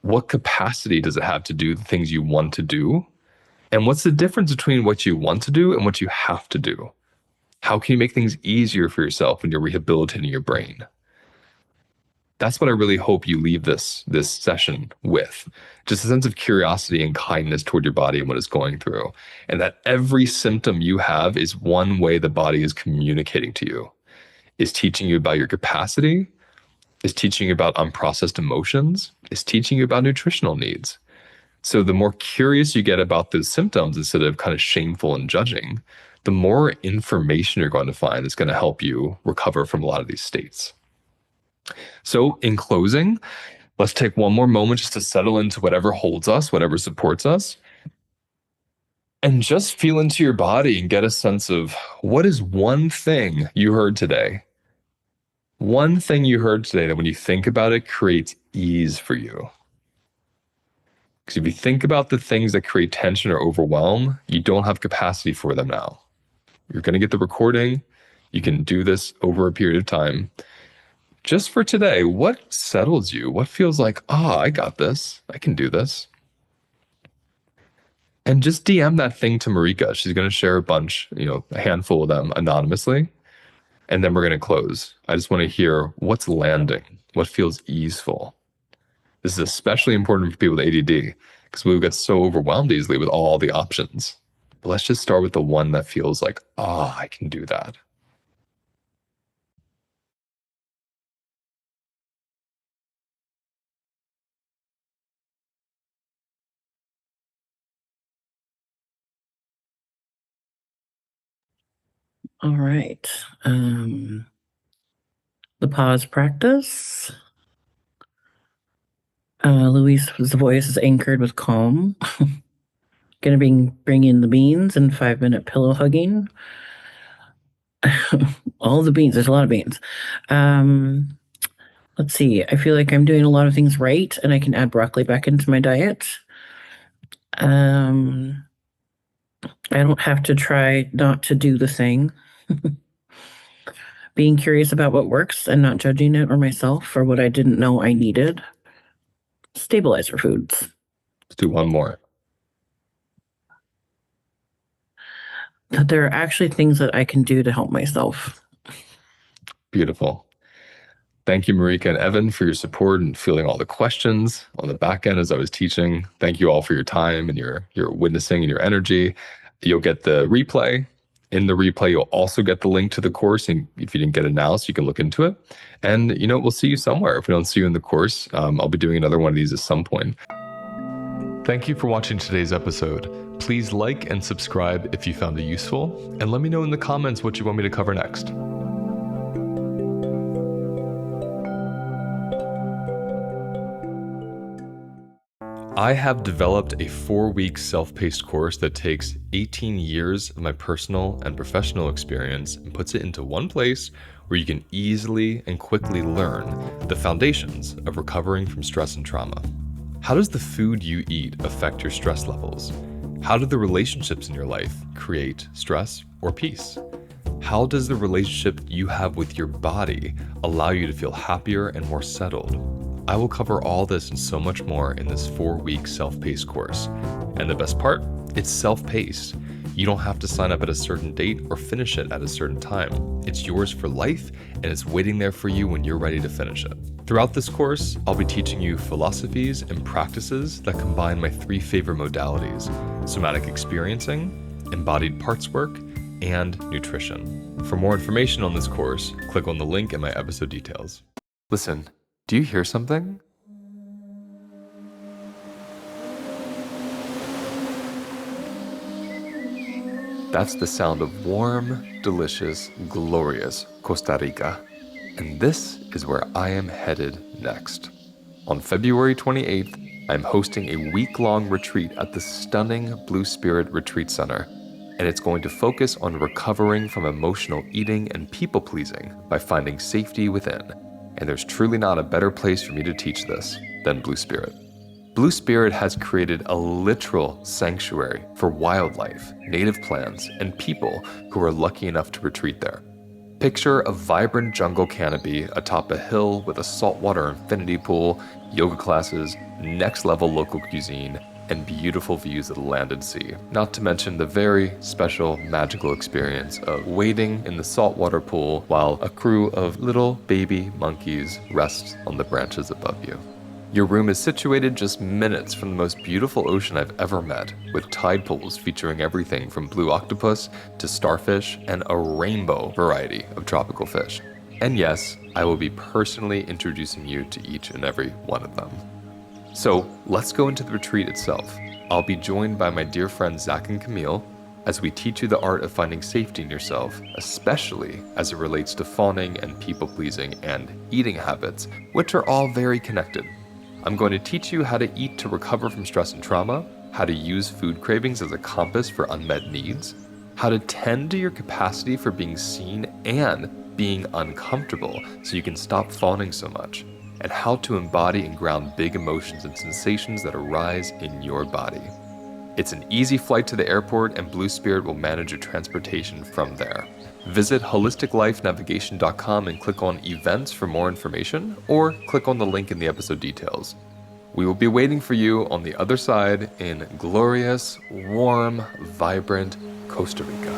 What capacity does it have to do the things you want to do? And what's the difference between what you want to do and what you have to do? How can you make things easier for yourself when you're rehabilitating your brain? That's what I really hope you leave this session with. Just a sense of curiosity and kindness toward your body and what it's going through. And that every symptom you have is one way the body is communicating to you, is teaching you about your capacity, is teaching you about unprocessed emotions, is teaching you about nutritional needs. So the more curious you get about those symptoms instead of kind of shameful and judging, the more information you're going to find that's going to help you recover from a lot of these states. So in closing, let's take one more moment just to settle into whatever holds us, whatever supports us, and just feel into your body and get a sense of what is one thing you heard today. One thing you heard today that when you think about it creates ease for you. Because if you think about the things that create tension or overwhelm, you don't have capacity for them now. You're going to get the recording. You can do this over a period of time. Just for today, what settles you? What feels like, I got this. I can do this. And just DM that thing to Marika. She's going to share a bunch, a handful of them anonymously. And then we're going to close. I just want to hear what's landing, what feels easeful. This is especially important for people with ADD because we get so overwhelmed easily with all the options. But let's just start with the one that feels like, I can do that. All right. The pause practice. Luis's voice is anchored with calm. Gonna bring in the beans and 5-minute pillow hugging. All the beans. There's a lot of beans. Let's see. I feel like I'm doing a lot of things right, and I can add broccoli back into my diet. I don't have to try not to do the thing. Being curious about what works and not judging it or myself for what I didn't know I needed. Stabilizer foods. Let's do one more. That there are actually things that I can do to help myself. Beautiful. Thank you, Marika and Evan, for your support and fielding all the questions on the back end as I was teaching. Thank you all for your time and your witnessing and your energy. You'll get the replay In the replay, you'll also get the link to the course, and if you didn't get it now, so you can look into it. And, we'll see you somewhere. If we don't see you in the course, I'll be doing another one of these at some point. Thank you for watching today's episode. Please like and subscribe if you found it useful, and let me know in the comments what you want me to cover next. I have developed a 4-week self-paced course that takes 18 years of my personal and professional experience and puts it into one place where you can easily and quickly learn the foundations of recovering from stress and trauma. How does the food you eat affect your stress levels? How do the relationships in your life create stress or peace? How does the relationship you have with your body allow you to feel happier and more settled? I will cover all this and so much more in this 4-week self-paced course. And the best part, it's self-paced. You don't have to sign up at a certain date or finish it at a certain time. It's yours for life, and it's waiting there for you when you're ready to finish it. Throughout this course, I'll be teaching you philosophies and practices that combine my 3 favorite modalities: somatic experiencing, embodied parts work, and nutrition. For more information on this course, click on the link in my episode details. Listen, do you hear something? That's the sound of warm, delicious, glorious Costa Rica. And this is where I am headed next. On February 28th, I'm hosting a week-long retreat at the stunning Blue Spirit Retreat Center. And it's going to focus on recovering from emotional eating and people-pleasing by finding safety within. And there's truly not a better place for me to teach this than Blue Spirit. Blue Spirit has created a literal sanctuary for wildlife, native plants, and people who are lucky enough to retreat there. Picture a vibrant jungle canopy atop a hill with a saltwater infinity pool, yoga classes, next-level local cuisine, and beautiful views of the land and sea. Not to mention the very special, magical experience of wading in the saltwater pool while a crew of little baby monkeys rests on the branches above you. Your room is situated just minutes from the most beautiful ocean I've ever met, with tide pools featuring everything from blue octopus to starfish and a rainbow variety of tropical fish. And yes, I will be personally introducing you to each and every one of them. So let's go into the retreat itself. I'll be joined by my dear friends Zach and Camille as we teach you the art of finding safety in yourself, especially as it relates to fawning and people-pleasing and eating habits, which are all very connected. I'm going to teach you how to eat to recover from stress and trauma, how to use food cravings as a compass for unmet needs, how to tend to your capacity for being seen and being uncomfortable so you can stop fawning so much, and how to embody and ground big emotions and sensations that arise in your body. It's an easy flight to the airport, and Blue Spirit will manage your transportation from there. Visit holisticlifenavigation.com and click on events for more information, or click on the link in the episode details. We will be waiting for you on the other side in glorious, warm, vibrant Costa Rica.